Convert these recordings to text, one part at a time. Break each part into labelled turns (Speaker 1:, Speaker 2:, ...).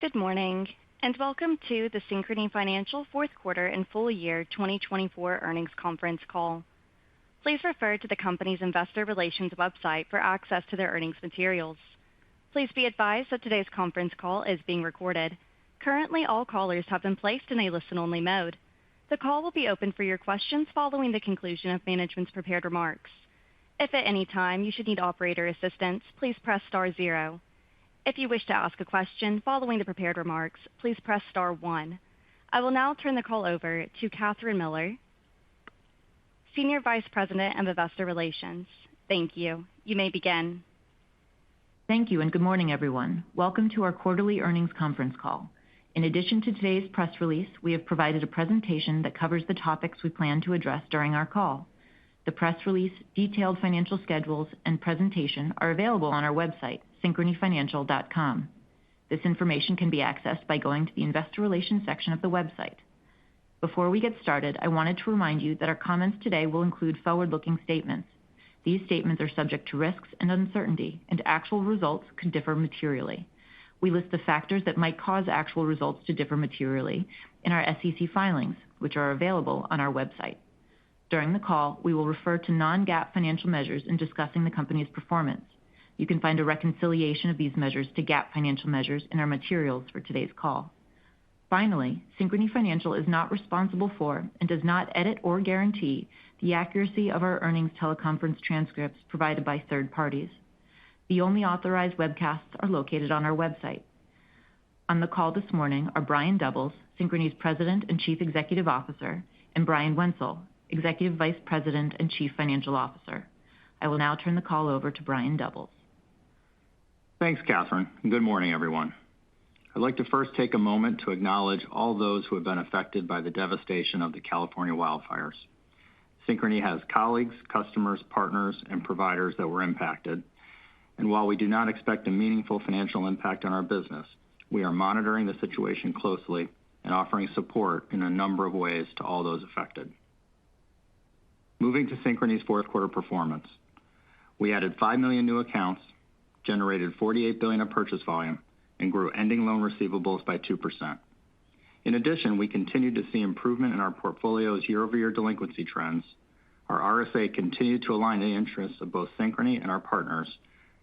Speaker 1: Good morning, and welcome to the Synchrony Financial Fourth Quarter and Full Year 2024 Earnings Conference Call. Please refer to the company's investor relations website for access to their earnings materials. Please be advised that today's conference call is being recorded. Currently, all callers have been placed in a listen-only mode. The call will be open for your questions following the conclusion of management's prepared remarks. If at any time you should need operator assistance, please press star zero. If you wish to ask a question following the prepared remarks, please press star one. I will now turn the call over to Kathryn Miller, Senior Vice President of Investor Relations. Thank you. You may begin.
Speaker 2: Thank you, and good morning, everyone. Welcome to our quarterly earnings conference call. In addition to today's press release, we have provided a presentation that covers the topics we plan to address during our call. The press release, detailed financial schedules, and presentation are available on our website, synchronyfinancial.com. This information can be accessed by going to the Investor Relations section of the website. Before we get started, I wanted to remind you that our comments today will include forward-looking statements. These statements are subject to risks and uncertainty, and actual results could differ materially. We list the factors that might cause actual results to differ materially in our SEC filings, which are available on our website. During the call, we will refer to non-GAAP financial measures in discussing the company's performance. You can find a reconciliation of these measures to GAAP financial measures in our materials for today's call. Finally, Synchrony Financial is not responsible for and does not edit or guarantee the accuracy of our earnings teleconference transcripts provided by third parties. The only authorized webcasts are located on our website. On the call this morning are Brian Doubles, Synchrony's President and Chief Executive Officer, and Brian Wenzel, Executive Vice President and Chief Financial Officer. I will now turn the call over to Brian Doubles.
Speaker 3: Thanks, Kathryn, and good morning, everyone. I'd like to first take a moment to acknowledge all those who have been affected by the devastation of the California wildfires. Synchrony has colleagues, customers, partners, and providers that were impacted, and while we do not expect a meaningful financial impact on our business, we are monitoring the situation closely and offering support in a number of ways to all those affected. Moving to Synchrony's fourth quarter performance, we added 5 million new accounts, generated $48 billion of purchase volume, and grew ending loan receivables by 2%. In addition, we continued to see improvement in our portfolio's year-over-year delinquency trends. Our RSA continued to align the interests of both Synchrony and our partners,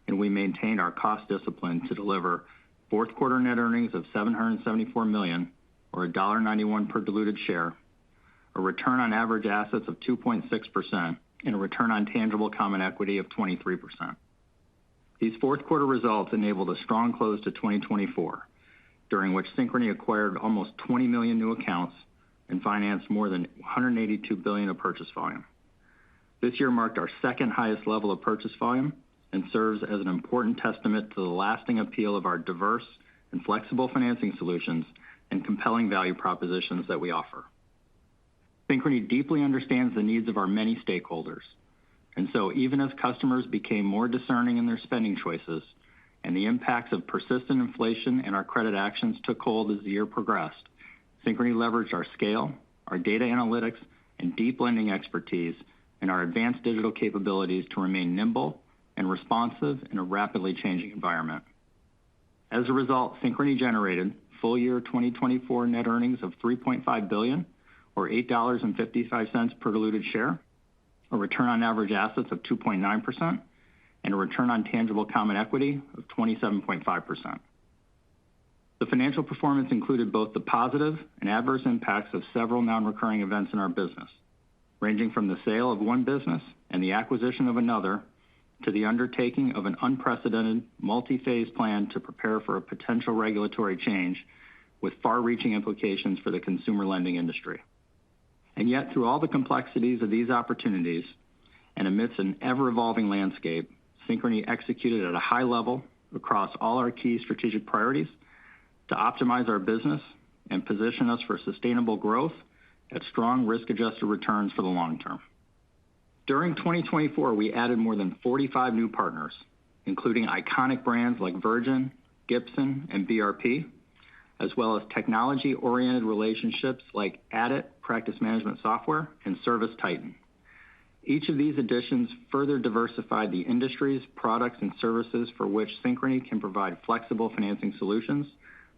Speaker 3: and we maintained our cost discipline to deliver fourth quarter net earnings of $774 million, or $1.91 per diluted share, a return on average assets of 2.6%, and a return on tangible common equity of 23%. These fourth quarter results enabled a strong close to 2024, during which Synchrony acquired almost 20 million new accounts and financed more than $182 billion of purchase volume. This year marked our second highest level of purchase volume and serves as an important testament to the lasting appeal of our diverse and flexible financing solutions and compelling value propositions that we offer. Synchrony deeply understands the needs of our many stakeholders, and so even as customers became more discerning in their spending choices and the impacts of persistent inflation and our credit actions took hold as the year progressed, Synchrony leveraged our scale, our data analytics, and deep lending expertise, and our advanced digital capabilities to remain nimble and responsive in a rapidly changing environment. As a result, Synchrony generated full year 2024 net earnings of $3.5 billion, or $8.55 per diluted share, a return on average assets of 2.9%, and a return on tangible common equity of 27.5%. The financial performance included both the positive and adverse impacts of several non-recurring events in our business, ranging from the sale of one business and the acquisition of another to the undertaking of an unprecedented multi-phase plan to prepare for a potential regulatory change with far-reaching implications for the consumer lending industry. And yet, through all the complexities of these opportunities and amidst an ever-evolving landscape, Synchrony executed at a high level across all our key strategic priorities to optimize our business and position us for sustainable growth at strong risk-adjusted returns for the long term. During 2024, we added more than 45 new partners, including iconic brands like Virgin, Gibson, and BRP, as well as technology-oriented relationships like Addit, Practice Management Software, and Service Titan. Each of these additions further diversified the industries, products, and services for which Synchrony can provide flexible financing solutions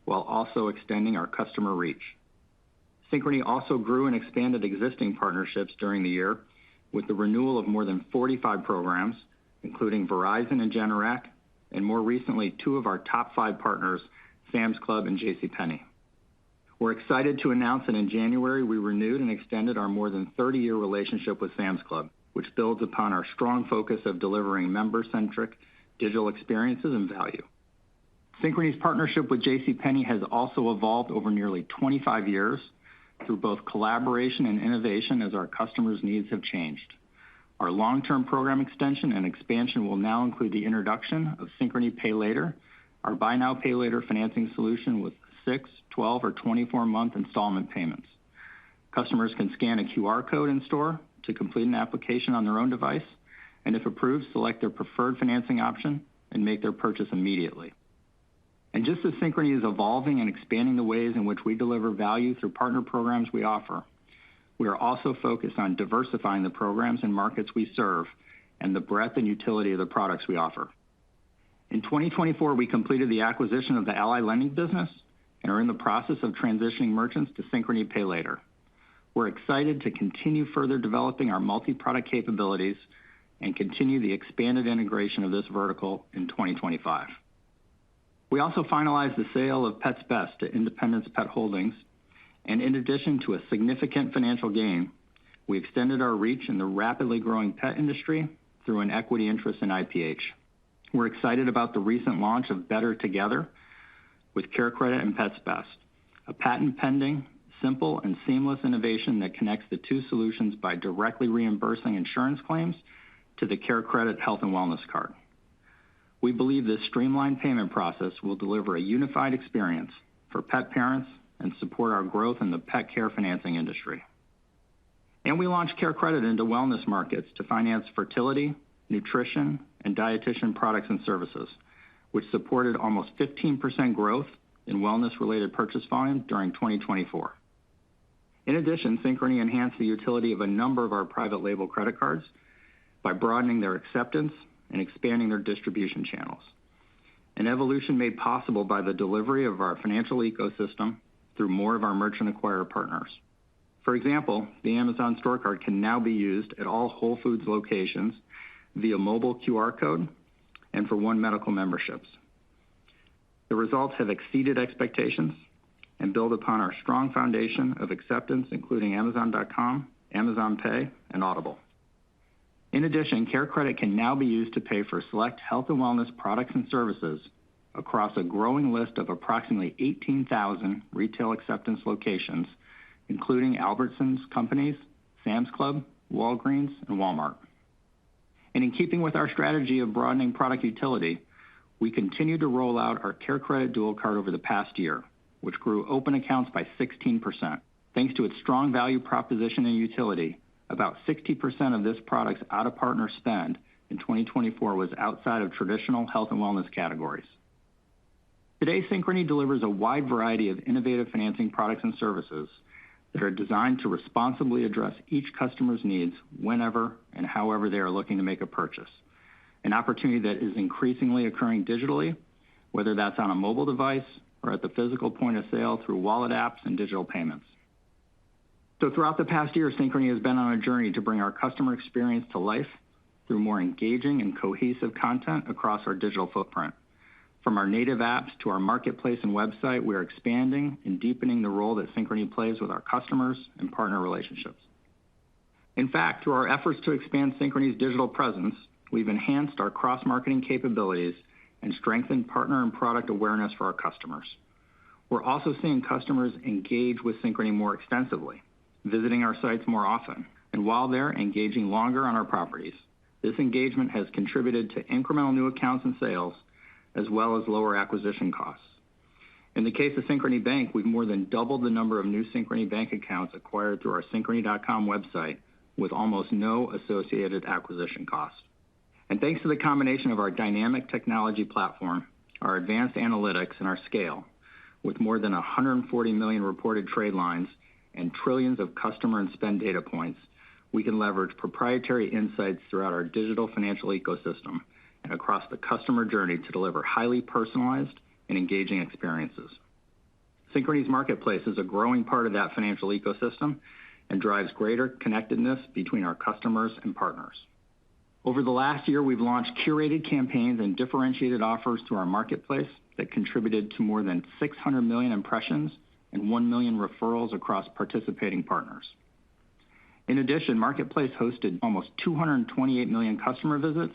Speaker 3: while also extending our customer reach. Synchrony also grew and expanded existing partnerships during the year with the renewal of more than 45 programs, including Verizon and Generac, and more recently, 2 of our top 5 partners, Sam's Club and JCPenney. We're excited to announce that in January, we renewed and extended our more than 30-year relationship with Sam's Club, which builds upon our strong focus of delivering member-centric digital experiences and value. Synchrony's partnership with JCPenney has also evolved over nearly 25 years through both collaboration and innovation as our customers' needs have changed. Our long-term program extension and expansion will now include the introduction of Synchrony Pay Later, our buy now, pay later financing solution with 6, 12, or 24-month installment payments. Customers can scan a QR code in store to complete an application on their own device, and if approved, select their preferred financing option and make their purchase immediately. And just as Synchrony is evolving and expanding the ways in which we deliver value through partner programs we offer, we are also focused on diversifying the programs and markets we serve and the breadth and utility of the products we offer. In 2024, we completed the acquisition of the Ally Lending business and are in the process of transitioning merchants to Synchrony Pay Later. We're excited to continue further developing our multi-product capabilities and continue the expanded integration of this vertical in 2025. We also finalized the sale of Pets Best to Independence Pet Holdings, and in addition to a significant financial gain, we extended our reach in the rapidly growing pet industry through an equity interest in IPH. We're excited about the recent launch of Better Together with CareCredit and Pets Best, a patent-pending, simple, and seamless innovation that connects the two solutions by directly reimbursing insurance claims to the CareCredit Health and Wellness Card. We believe this streamlined payment process will deliver a unified experience for pet parents and support our growth in the pet care financing industry. And we launched CareCredit into wellness markets to finance fertility, nutrition, and dietitian products and services, which supported almost 15% growth in wellness-related purchase volume during 2024. In addition, Synchrony enhanced the utility of a number of our private label credit cards by broadening their acceptance and expanding their distribution channels, an evolution made possible by the delivery of our financial ecosystem through more of our merchant acquirer partners. For example, the Amazon store card can now be used at all Whole Foods locations via mobile QR code and for One Medical memberships. The results have exceeded expectations and build upon our strong foundation of acceptance, including Amazon.com, Amazon Pay, and Audible. In addition, CareCredit can now be used to pay for select health and wellness products and services across a growing list of approximately 18,000 retail acceptance locations, including Albertsons Companies, Sam's Club, Walgreens, and Walmart. And in keeping with our strategy of broadening product utility, we continue to roll out our CareCredit Dual Card over the past year, which grew open accounts by 16%. Thanks to its strong value proposition and utility, about 60% of this product's out-of-partner spend in 2024 was outside of traditional health and wellness categories. Today, Synchrony delivers a wide variety of innovative financing products and services that are designed to responsibly address each customer's needs whenever and however they are looking to make a purchase, an opportunity that is increasingly occurring digitally, whether that's on a mobile device or at the physical point of sale through wallet apps and digital payments. So throughout the past year, Synchrony has been on a journey to bring our customer experience to life through more engaging and cohesive content across our digital footprint. From our native apps to our marketplace and website, we are expanding and deepening the role that Synchrony plays with our customers and partner relationships. In fact, through our efforts to expand Synchrony's digital presence, we've enhanced our cross-marketing capabilities and strengthened partner and product awareness for our customers. We're also seeing customers engage with Synchrony more extensively, visiting our sites more often, and while they're engaging longer on our properties. This engagement has contributed to incremental new accounts and sales, as well as lower acquisition costs. In the case of Synchrony Bank, we've more than doubled the number of new Synchrony Bank accounts acquired through our Synchrony.com website with almost no associated acquisition costs. And thanks to the combination of our dynamic technology platform, our advanced analytics, and our scale, with more than 140 million reported trade lines and trillions of customer and spend data points, we can leverage proprietary insights throughout our digital financial ecosystem and across the customer journey to deliver highly personalized and engaging experiences. Synchrony's marketplace is a growing part of that financial ecosystem and drives greater connectedness between our customers and partners. Over the last year, we've launched curated campaigns and differentiated offers to our marketplace that contributed to more than 600 million impressions and 1 million referrals across participating partners. In addition, Marketplace hosted almost 228 million customer visits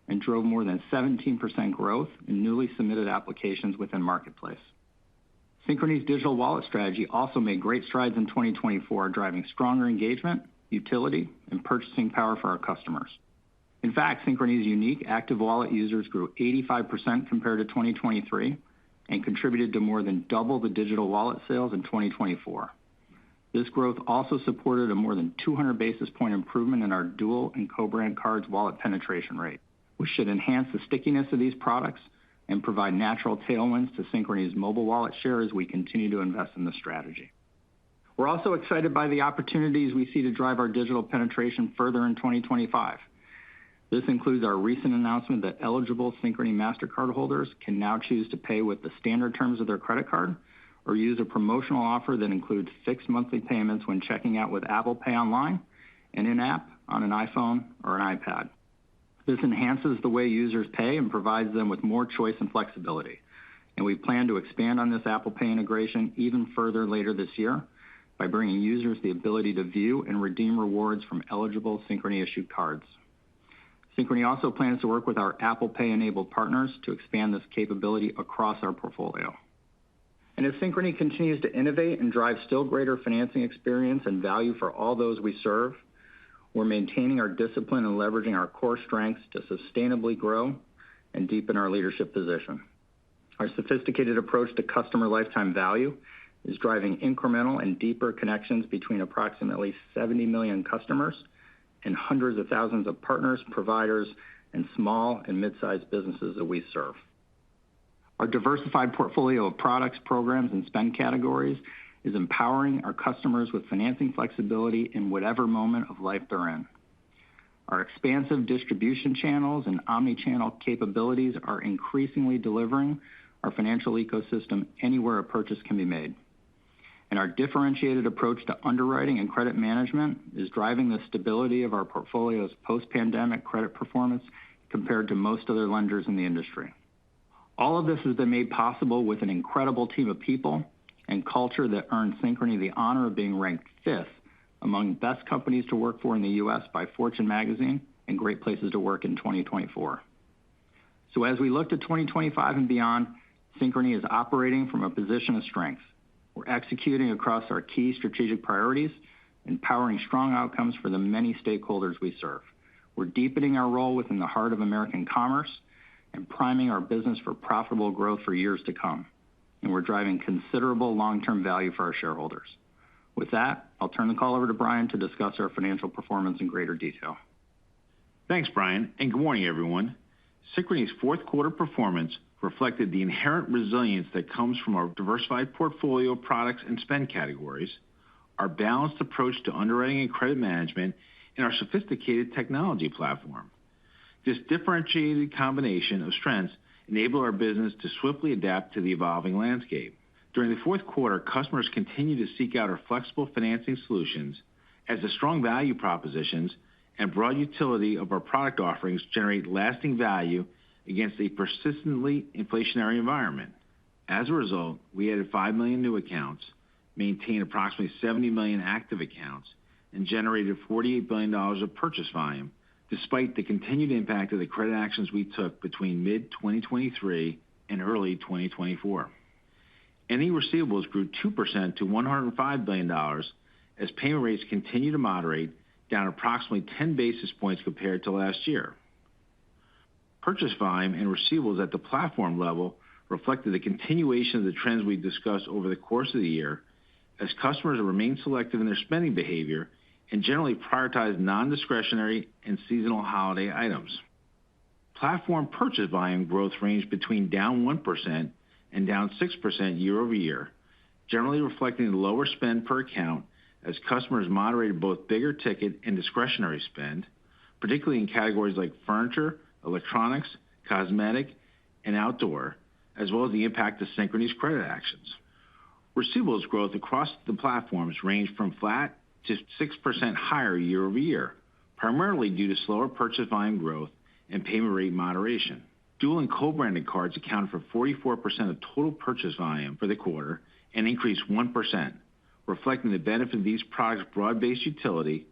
Speaker 3: and drove more than 17% growth in newly submitted applications within Marketplace. Synchrony's digital wallet strategy also made great strides in 2024, driving stronger engagement, utility, and purchasing power for our customers. In fact, Synchrony's unique active wallet users grew 85% compared to 2023 and contributed to more than double the digital wallet sales in 2024. This growth also supported a more than 200 basis point improvement in our dual and co-brand cards wallet penetration rate, which should enhance the stickiness of these products and provide natural tailwinds to Synchrony's mobile wallet share as we continue to invest in the strategy. We're also excited by the opportunities we see to drive our digital penetration further in 2025. This includes our recent announcement that eligible Synchrony MasterCard holders can now choose to pay with the standard terms of their credit card or use a promotional offer that includes fixed monthly payments when checking out with Apple Pay online and in-app on an iPhone or an iPad. This enhances the way users pay and provides them with more choice and flexibility. And we plan to expand on this Apple Pay integration even further later this year by bringing users the ability to view and redeem rewards from eligible Synchrony-issued cards. Synchrony also plans to work with our Apple Pay-enabled partners to expand this capability across our portfolio. And as Synchrony continues to innovate and drive still greater financing experience and value for all those we serve, we're maintaining our discipline and leveraging our core strengths to sustainably grow and deepen our leadership position. Our sophisticated approach to customer lifetime value is driving incremental and deeper connections between approximately 70 million customers and hundreds of thousands of partners, providers, and small and mid-sized businesses that we serve. Our diversified portfolio of products, programs, and spend categories is empowering our customers with financing flexibility in whatever moment of life they're in. Our expansive distribution channels and omni-channel capabilities are increasingly delivering our financial ecosystem anywhere a purchase can be made. And our differentiated approach to underwriting and credit management is driving the stability of our portfolio's post-pandemic credit performance compared to most other lenders in the industry. All of this has been made possible with an incredible team of people and culture that earned Synchrony the honor of being ranked 5th among best companies to work for in the U.S. by Fortune magazine and Great Places to Work in 2024. So as we look to 2025 and beyond, Synchrony is operating from a position of strength. We're executing across our key strategic priorities, empowering strong outcomes for the many stakeholders we serve. We're deepening our role within the heart of American commerce and priming our business for profitable growth for years to come. And we're driving considerable long-term value for our shareholders. With that, I'll turn the call over to Brian to discuss our financial performance in greater detail.
Speaker 4: Thanks, Brian, and good morning, everyone. Synchrony's fourth quarter performance reflected the inherent resilience that comes from our diversified portfolio of products and spend categories, our balanced approach to underwriting and credit management, and our sophisticated technology platform. This differentiated combination of strengths enabled our business to swiftly adapt to the evolving landscape. During the fourth quarter, customers continue to seek out our flexible financing solutions as the strong value propositions and broad utility of our product offerings generate lasting value against a persistently inflationary environment. As a result, we added 5 million new accounts, maintained approximately 70 million active accounts, and generated $48 billion of purchase volume, despite the continued impact of the credit actions we took between mid-2023 and early 2024. Ending receivables grew 2% to $105 billion as payment rates continue to moderate, down approximately 10 basis points compared to last year. Purchase volume and receivables at the platform level reflected the continuation of the trends we discussed over the course of the year as customers remain selective in their spending behavior and generally prioritize non-discretionary and seasonal holiday items. Platform purchase volume growth ranged between down 1% and down 6% year over year, generally reflecting the lower spend per account as customers moderated both bigger ticket and discretionary spend, particularly in categories like furniture, electronics, cosmetic, and outdoor, as well as the impact of Synchrony's credit actions. Receivables growth across the platforms ranged from flat to 6% higher year over year, primarily due to slower purchase volume growth and payment rate moderation. Dual and co-branded cards accounted for 44% of total purchase volume for the quarter and increased 1%, reflecting the benefit of these products' broad-based utility,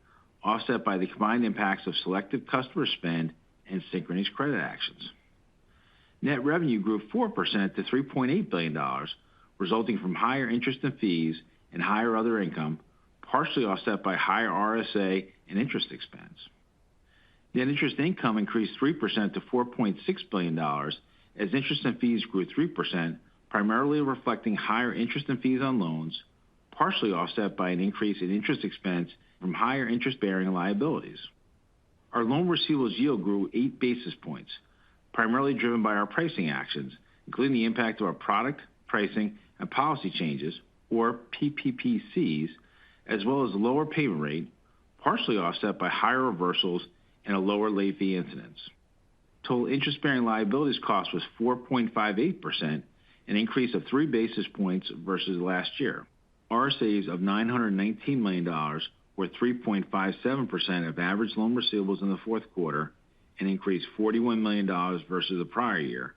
Speaker 4: offset by the combined impacts of selective customer spend and Synchrony's credit actions. Net revenue grew 4% to $3.8 billion, resulting from higher interest and fees and higher other income, partially offset by higher RSA and interest expense. Net interest income increased 3% to $4.6 billion, as interest and fees grew 3%, primarily reflecting higher interest and fees on loans, partially offset by an increase in interest expense from higher interest-bearing liabilities. Our loan receivables yield grew 8 basis points, primarily driven by our pricing actions, including the impact of our product, pricing, and policy changes, or PPPCs, as well as lower payment rate, partially offset by higher reversals and a lower late fee incidence. Total interest-bearing liabilities cost was 4.58%, an increase of 3 basis points versus last year. RSAs of $919 million were 3.57% of average loan receivables in the fourth quarter and increased $41 million versus the prior year,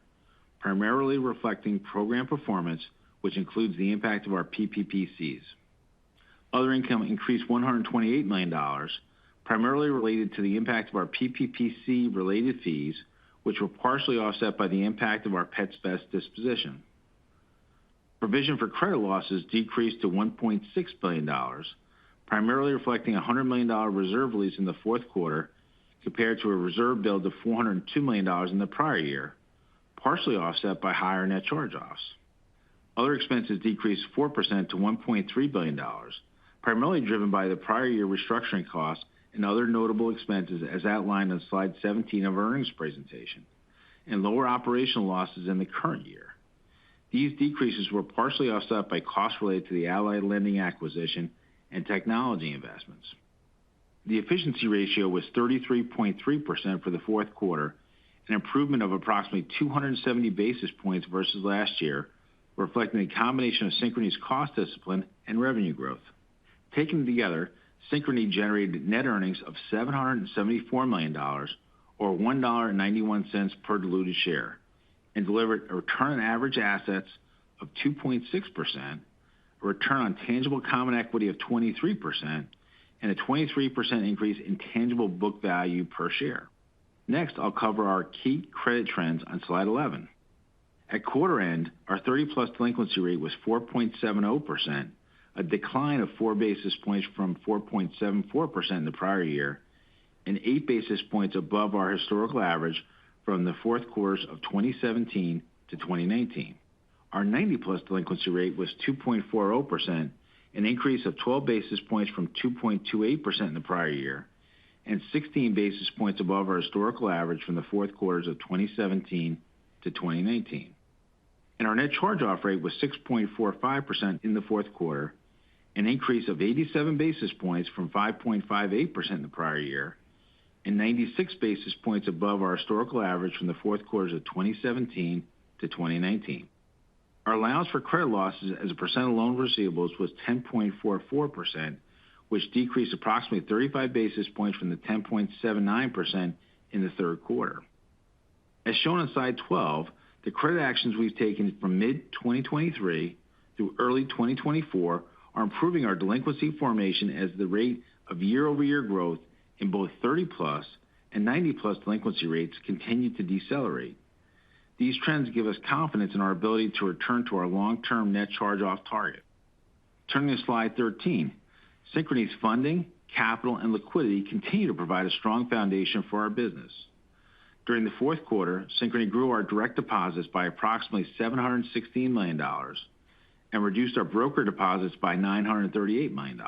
Speaker 4: primarily reflecting program performance, which includes the impact of our PPPCs. Other income increased $128 million, primarily related to the impact of our PPPC-related fees, which were partially offset by the impact of our Pets Best disposition. Provision for credit losses decreased to $1.6 billion, primarily reflecting a $100 million reserve release in the fourth quarter compared to a reserve build of $402 million in the prior year, partially offset by higher net charge-offs. Other expenses decreased 4% to $1.3 billion, primarily driven by the prior year restructuring costs and other notable expenses as outlined on slide 17 of our earnings presentation, and lower operational losses in the current year. These decreases were partially offset by costs related to the Allied Lending acquisition and technology investments. The efficiency ratio was 33.3% for the fourth quarter, an improvement of approximately 270 basis points versus last year, reflecting a combination of Synchrony's cost discipline and revenue growth. Taken together, Synchrony generated net earnings of $774 million, or $1.91 per diluted share, and delivered a return on average assets of 2.6%, a return on tangible common equity of 23%, and a 23% increase in tangible book value per share. Next, I'll cover our key credit trends on slide 11. At quarter end, our 30-plus delinquency rate was 4.70%, a decline of 4 basis points from 4.74% in the prior year, and 8 basis points above our historical average from the fourth quarters of 2017 to 2019. Our 90-plus delinquency rate was 2.40%, an increase of 12 basis points from 2.28% in the prior year, and 16 basis points above our historical average from the fourth quarters of 2017 to 2019. And our net charge-off rate was 6.45% in the fourth quarter, an increase of 87 basis points from 5.58% in the prior year, and 96 basis points above our historical average from the fourth quarters of 2017 to 2019. Our allowance for credit losses as a percent of loan receivables was 10.44%, which decreased approximately 35 basis points from the 10.79% in the third quarter. As shown on slide 12, the credit actions we've taken from mid-2023 through early 2024 are improving our delinquency formation as the rate of year-over-year growth in both 30-plus and 90-plus delinquency rates continue to decelerate. These trends give us confidence in our ability to return to our long-term net charge-off target. Turning to slide 13, Synchrony's funding, capital, and liquidity continue to provide a strong foundation for our business. During the fourth quarter, Synchrony grew our direct deposits by approximately $716 million and reduced our broker deposits by $938 million.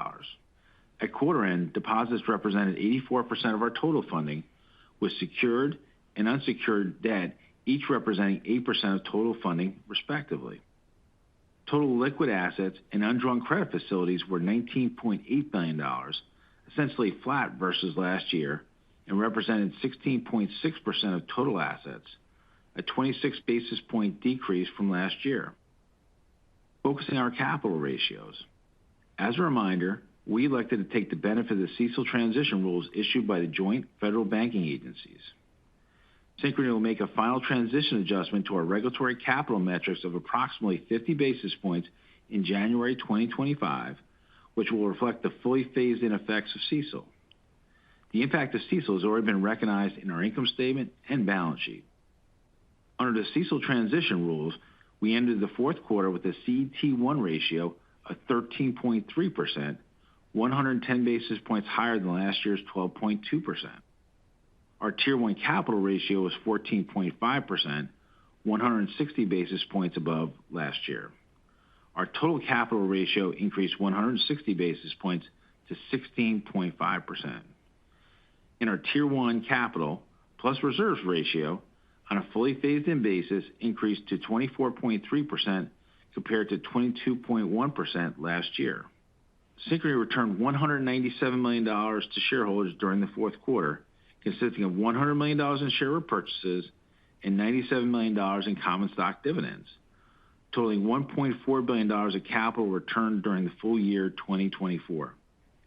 Speaker 4: At quarter end, deposits represented 84% of our total funding, with secured and unsecured debt each representing 8% of total funding, respectively. Total liquid assets and undrawn credit facilities were $19.8 billion, essentially flat versus last year, and represented 16.6% of total assets, a 26 basis point decrease from last year. Focusing on our capital ratios. As a reminder, we elected to take the benefit of the CECL transition rules issued by the joint federal banking agencies. Synchrony will make a final transition adjustment to our regulatory capital metrics of approximately 50 basis points in January 2025, which will reflect the fully phased-in effects of CECL. The impact of CECL has already been recognized in our income statement and balance sheet. Under the CECL transition rules, we ended the fourth quarter with a CET1 ratio of 13.3%, 110 basis points higher than last year's 12.2%. Our Tier 1 capital ratio was 14.5%, 160 basis points above last year. Our total capital ratio increased 160 basis points to 16.5%. In our Tier 1 capital plus reserves ratio, on a fully phased-in basis, increased to 24.3% compared to 22.1% last year. Synchrony returned $197 million to shareholders during the fourth quarter, consisting of $100 million in share repurchases and $97 million in common stock dividends, totaling $1.4 billion of capital returned during the full year 2024.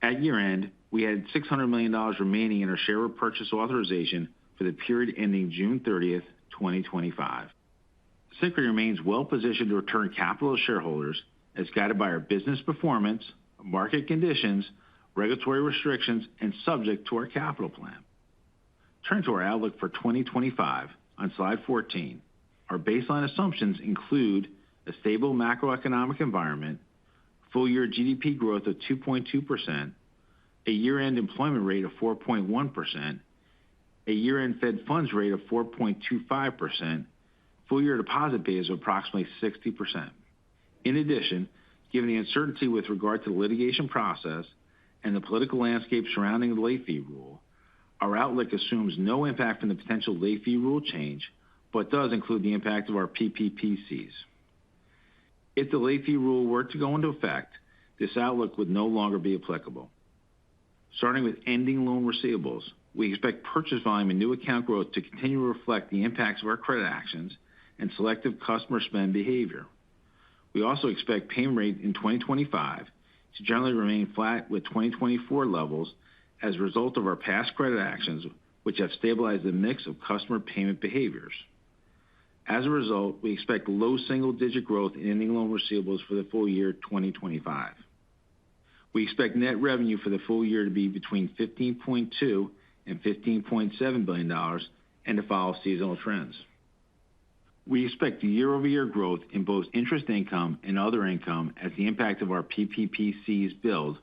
Speaker 4: At year-end, we had $600 million remaining in our share repurchase authorization for the period ending June 30th, 2025. Synchrony remains well-positioned to return capital to shareholders as guided by our business performance, market conditions, regulatory restrictions, and subject to our capital plan. Turning to our outlook for 2025 on slide 14, our baseline assumptions include a stable macroeconomic environment, full-year GDP growth of 2.2%, a year-end employment rate of 4.1%, a year-end Fed funds rate of 4.25%, full-year deposit beta of approximately 60%. In addition, given the uncertainty with regard to the litigation process and the political landscape surrounding the late fee rule, our outlook assumes no impact from the potential late fee rule change, but does include the impact of our PPPCs. If the late fee rule were to go into effect, this outlook would no longer be applicable. Starting with ending loan receivables, we expect purchase volume and new account growth to continue to reflect the impacts of our credit actions and selective customer spend behavior. We also expect payment rate in 2025 to generally remain flat with 2024 levels as a result of our past credit actions, which have stabilized the mix of customer payment behaviors. As a result, we expect low single-digit growth in ending loan receivables for the full year 2025. We expect net revenue for the full year to be between $15.2 and $15.7 billion and to follow seasonal trends. We expect year-over-year growth in both interest income and other income as the impact of our PPPCs build,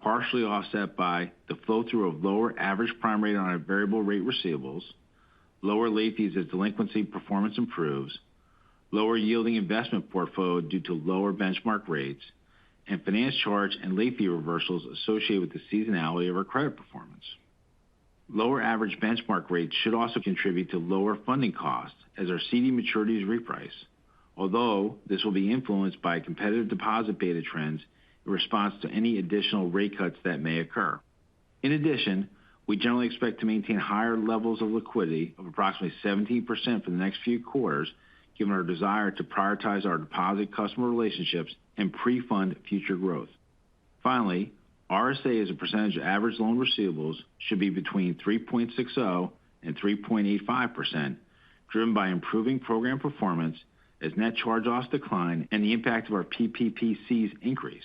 Speaker 4: partially offset by the flow-through of lower average prime rate on our variable rate receivables, lower late fees as delinquency performance improves, lower yielding investment portfolio due to lower benchmark rates, and finance charge and late fee reversals associated with the seasonality of our credit performance. Lower average benchmark rates should also contribute to lower funding costs as our CD maturities reprice, although this will be influenced by competitive deposit beta trends in response to any additional rate cuts that may occur. In addition, we generally expect to maintain higher levels of liquidity of approximately 17% for the next few quarters, given our desire to prioritize our deposit customer relationships and pre-fund future growth. Finally, RSA as a percentage of average loan receivables should be between 3.60% and 3.85%, driven by improving program performance as net charge-offs decline and the impact of our PPPCs increase.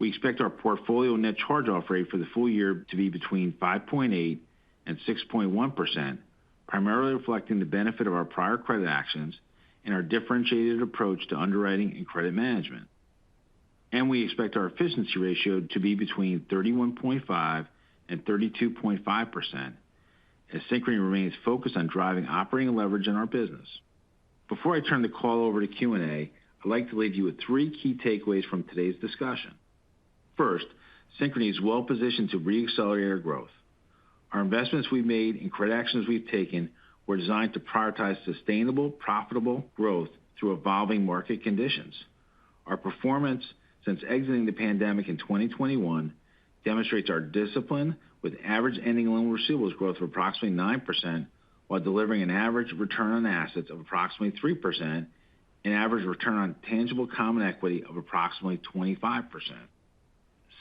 Speaker 4: We expect our portfolio net charge-off rate for the full year to be between 5.8% and 6.1%, primarily reflecting the benefit of our prior credit actions and our differentiated approach to underwriting and credit management. And we expect our efficiency ratio to be between 31.5% and 32.5%, as Synchrony remains focused on driving operating leverage in our business. Before I turn the call over to Q&A, I'd like to leave you with 3 key takeaways from today's discussion. First, Synchrony is well-positioned to re-accelerate our growth. Our investments we've made and credit actions we've taken were designed to prioritize sustainable, profitable growth through evolving market conditions. Our performance since exiting the pandemic in 2021 demonstrates our discipline with average ending loan receivables growth of approximately 9% while delivering an average return on assets of approximately 3% an average return on tangible common equity of approximately 25%.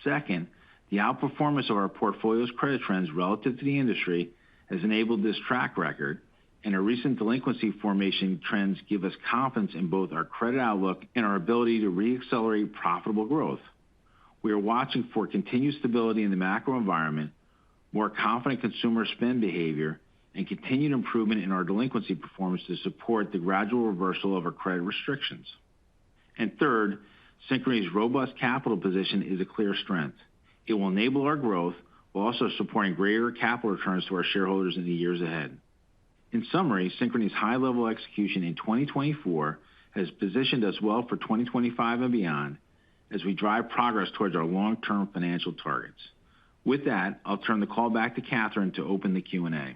Speaker 4: Second, the outperformance of our portfolio's credit trends relative to the industry has enabled this track record, and our recent delinquency formation trends give us confidence in both our credit outlook and our ability to re-accelerate profitable growth. We are watching for continued stability in the macro environment, more confident consumer spend behavior, and continued improvement in our delinquency performance to support the gradual reversal of our credit restrictions. And third, Synchrony's robust capital position is a clear strength. It will enable our growth while also supporting greater capital returns to our shareholders in the years ahead. In summary, Synchrony's high-level execution in 2024 has positioned us well for 2025 and beyond as we drive progress towards our long-term financial targets. With that, I'll turn the call back to Catherine to open the Q&A.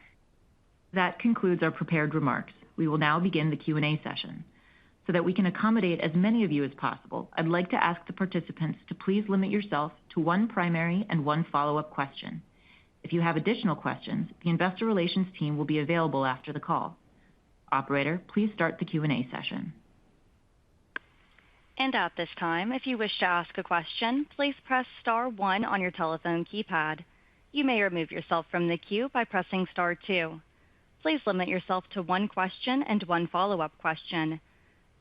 Speaker 2: That concludes our prepared remarks. We will now begin the Q&A session. So that we can accommodate as many of you as possible, I'd like to ask the participants to please limit yourself to one primary and one follow-up question. If you have additional questions, the Investor Relations team will be available after the call. Operator, please start the Q&A session.
Speaker 1: And at this time, if you wish to ask a question, please press star 1 on your telephone keypad. You may remove yourself from the queue by pressing star 2. Please limit yourself to one question and one follow-up question.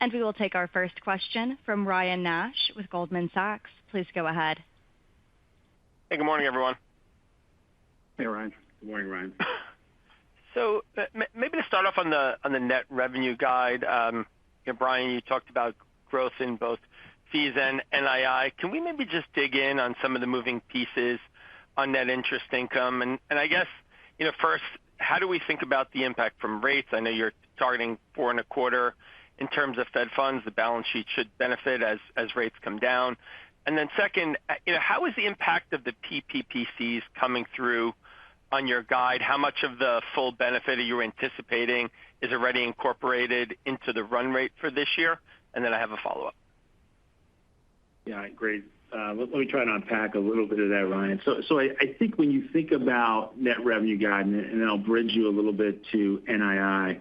Speaker 1: And we will take our first question from Ryan Nash with Goldman Sachs. Please go ahead.
Speaker 5: Hey, good morning, everyone.
Speaker 3: Hey, Ryan.
Speaker 4: Good morning, Ryan.
Speaker 5: So maybe to start off on the net revenue guide, Brian, you talked about growth in both fees and NII. Can we maybe just dig in on some of the moving pieces on net interest income? And I guess, first, how do we think about the impact from rates? I know you're targeting 4.25 in terms of Fed funds. The balance sheet should benefit as rates come down. And then second, how is the impact of the PPPCs coming through on your guide? How much of the full benefit are you anticipating is already incorporated into the run rate for this year? And then I have a follow-up.
Speaker 6: Yeah, great. Let me try to unpack a little bit of that, Ryan. So I think when you think about net revenue guide, and then I'll bridge you a little bit to NII,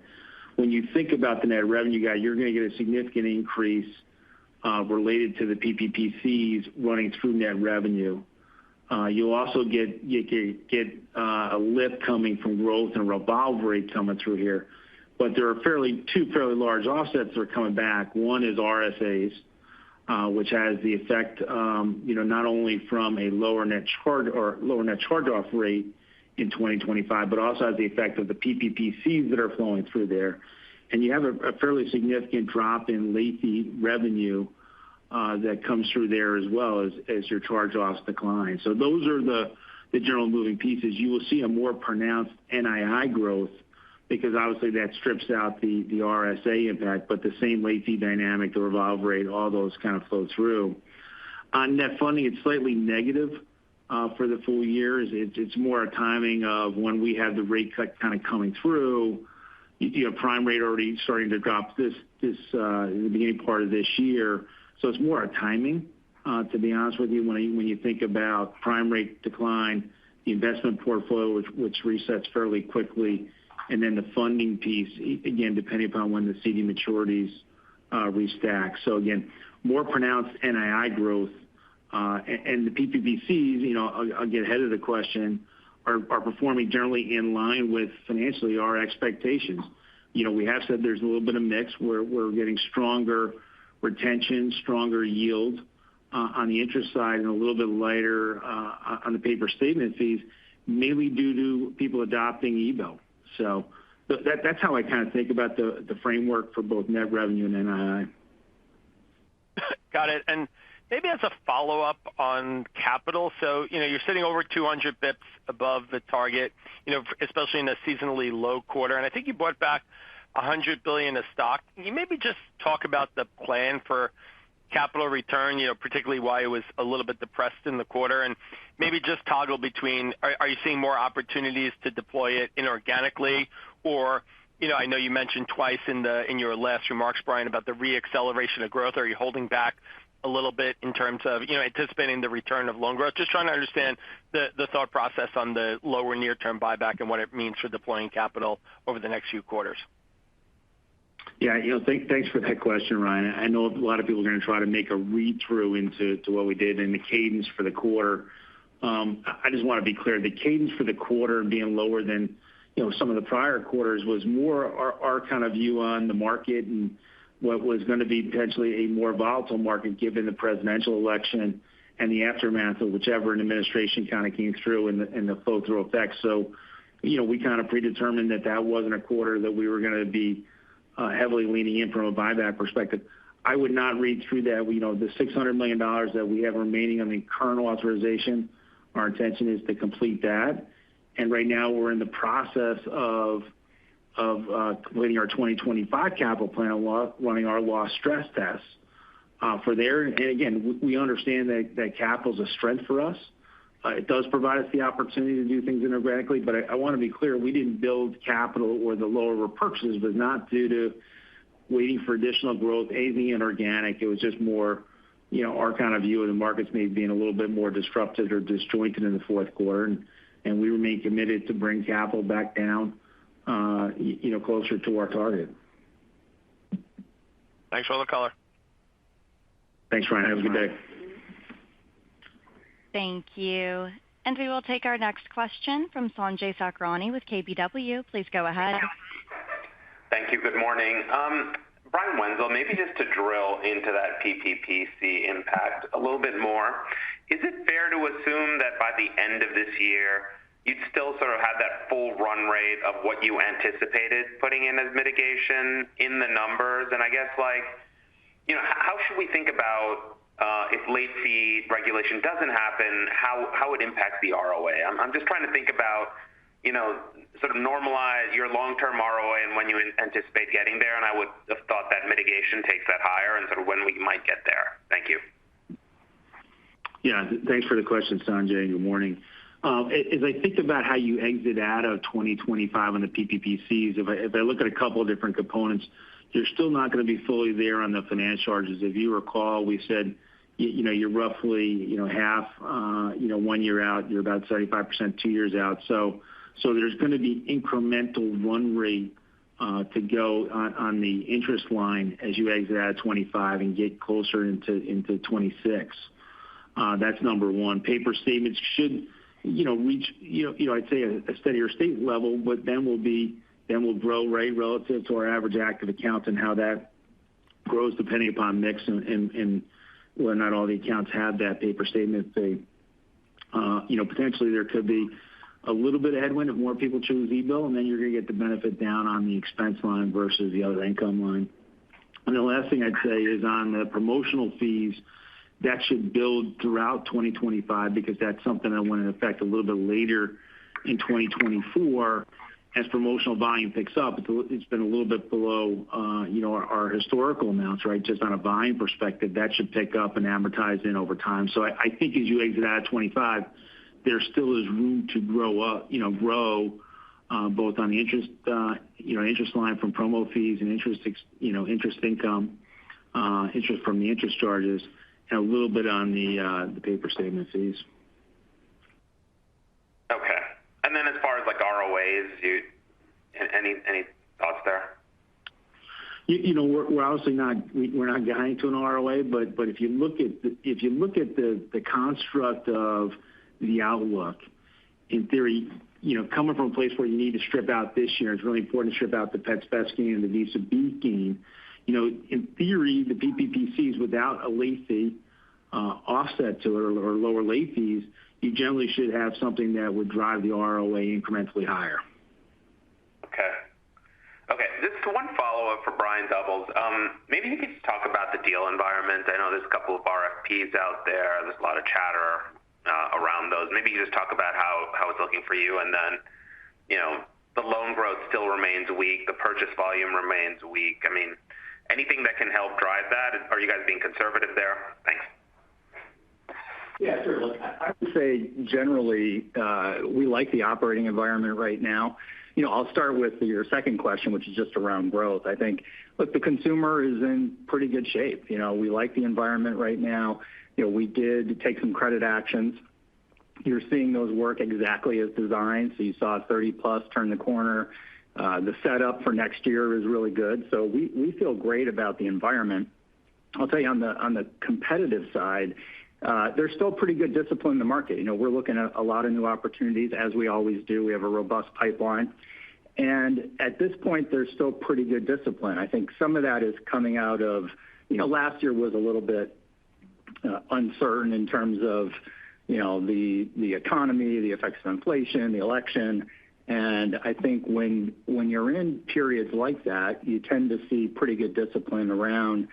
Speaker 6: when you think about the net revenue guide, you're going to get a significant increase related to the PPPCs running through net revenue. You'll also get a lift coming from growth and revolve rate coming through here. But there are two fairly large offsets that are coming back. One is RSAs, which has the effect, not only from a lower net charge-off rate in 2025, but also has the effect of the PPPCs that are flowing through there. And you have a fairly significant drop in late fee revenue that comes through there as well as your charge-offs decline. So those are the general moving pieces. You will see a more pronounced NII growth because obviously that strips out the RSA impact, but the same late fee dynamic, the revolve rate, all those kind of flow through. On net funding, it's slightly negative for the full year. It's more a timing of when we have the rate cut kind of coming through. Prime rate already starting to drop in the beginning part of this year. So it's more a timing, to be honest with you, when you think about prime rate decline, the investment portfolio, which resets fairly quickly, and then the funding piece, again, depending upon when the CD maturities restack. So again, more pronounced NII growth. And the PPPCs, I'll get ahead of the question, are performing generally in line with financially our expectations. We have said there's a little bit of mix where we're getting stronger retention, stronger yield on the interest side, and a little bit lighter on the paper statement fees, mainly due to people adopting eBill. So that's how I kind of think about the framework for both net revenue and NII.
Speaker 5: Got it. And maybe as a follow-up on capital, so you're sitting over 200 bips above the target, especially in a seasonally low quarter. And I think you bought back $100 billion of stock. Can you maybe just talk about the plan for capital return, particularly why it was a little bit depressed in the quarter, and maybe just toggle between, are you seeing more opportunities to deploy it inorganically, or, I know you mentioned twice in your last remarks, Brian, about the re-acceleration of growth. Are you holding back a little bit in terms of, anticipating the return of loan growth? Just trying to understand the thought process on the lower near-term buyback and what it means for deploying capital over the next few quarters.
Speaker 6: Yeah, thanks for that question, Ryan. I know a lot of people are going to try to make a read-through into what we did and the cadence for the quarter. I just want to be clear. The cadence for the quarter being lower than some of the prior quarters was more our kind of view on the market and what was going to be potentially a more volatile market given the presidential election and the aftermath of whichever administration kind of came through and the flow-through effects. So, we kind of predetermined that wasn't a quarter that we were going to be heavily leaning in from a buyback perspective. I would not read through that. The $600 million that we have remaining on the current authorization, our intention is to complete that. And right now we're in the process of completing our 2025 capital plan, running our loss stress tests for there. And again, we understand that capital is a strength for us. It does provide us the opportunity to do things inorganically, but I want to be clear, we didn't build capital or the lower repurchases was not due to waiting for additional growth, anything inorganic. It was just more, our kind of view of the markets maybe being a little bit more disrupted or disjointed in the fourth quarter. And we remain committed to bring capital back down, closer to our target.
Speaker 5: Thanks for all the color.
Speaker 6: Thanks, Ryan. Have a good day.
Speaker 1: Thank you. And we will take our next question from Sanjay Sakhrani with KBW. Please go ahead.
Speaker 7: Thank you. Good morning. Brian Wenzel, maybe just to drill into that PPPC impact a little bit more. Is it fair to assume that by the end of this year, you'd still sort of have that full run rate of what you anticipated putting in as mitigation in the numbers? And I guess, how should we think about if late fee regulation doesn't happen, how it impacts the ROA? I'm just trying to think about, sort of normalize your long-term ROA and when you anticipate getting there. And I would have thought that mitigation takes that higher and sort of when we might get there. Thank you.
Speaker 6: Yeah, thanks for the question, Sanjay. Good morning. As I think about how you exit out of 2025 on the PPPCs, if I look at a couple of different components, you're still not going to be fully there on the finance charges. If you recall, we said, you're roughly, half, 1 year out, you're about 75% 2 years out. So there's going to be incremental run rate to go on the interest line as you exit out of 25 and get closer into 26. That's number one. Paper statements should, reach, I'd say a steadier state level, but then we'll grow right relative to our average active accounts and how that grows depending upon mix and whether or not all the accounts have that paper statement. Potentially there could be a little bit of headwind if more people choose e-bill, and then you're going to get the benefit down on the expense line versus the other income line. And the last thing I'd say is on the promotional fees, that should build throughout 2025 because that's something that went in effect a little bit later in 2024. As promotional volume picks up, it's been a little bit below, our historical amounts, right? Just on a volume perspective, that should pick up and amortize in over time. So I think as you exit out of 25, there still is room to grow both on the interest, interest line from promo fees and interest income, interest from the interest charges, and a little bit on the paper statement fees.
Speaker 7: Okay. And then as far as ROAs, any thoughts there?
Speaker 6: We're obviously we're not guiding to an ROA, but if you look at the construct of the outlook, in theory, coming from a place where you need to strip out this year, it's really important to strip out the Pets Best gain and the Visa B gain. In theory, the PPPCs without a late fee offset to it or lower late fees, you generally should have something that would drive the ROA incrementally higher.
Speaker 7: Okay. Just one follow-up for Brian Doubles. Maybe you could just talk about the deal environment. I know there's a couple of RFPs out there. There's a lot of chatter around those. Maybe you just talk about how it's looking for you. And then, the loan growth still remains weak. The purchase volume remains weak. I mean, anything that can help drive that? Are you guys being conservative there? Thanks.
Speaker 3: Yeah, sure. Look, I would say generally we like the operating environment right now. I'll start with your second question, which is just around growth. I think, look, the consumer is in pretty good shape. We like the environment right now. We did take some credit actions. You're seeing those work exactly as designed. So you saw 30 plus turn the corner.
Speaker 8: The setup for next year is really good. So we feel great about the environment. I'll tell you on the competitive side, there's still pretty good discipline in the market. We're looking at a lot of new opportunities, as we always do. We have a robust pipeline. And at this point, there's still pretty good discipline. I think some of that is coming out of, last year was a little bit uncertain in terms of, the economy, the effects of inflation, the election. And I think when you're in periods like that, you tend to see pretty good discipline around,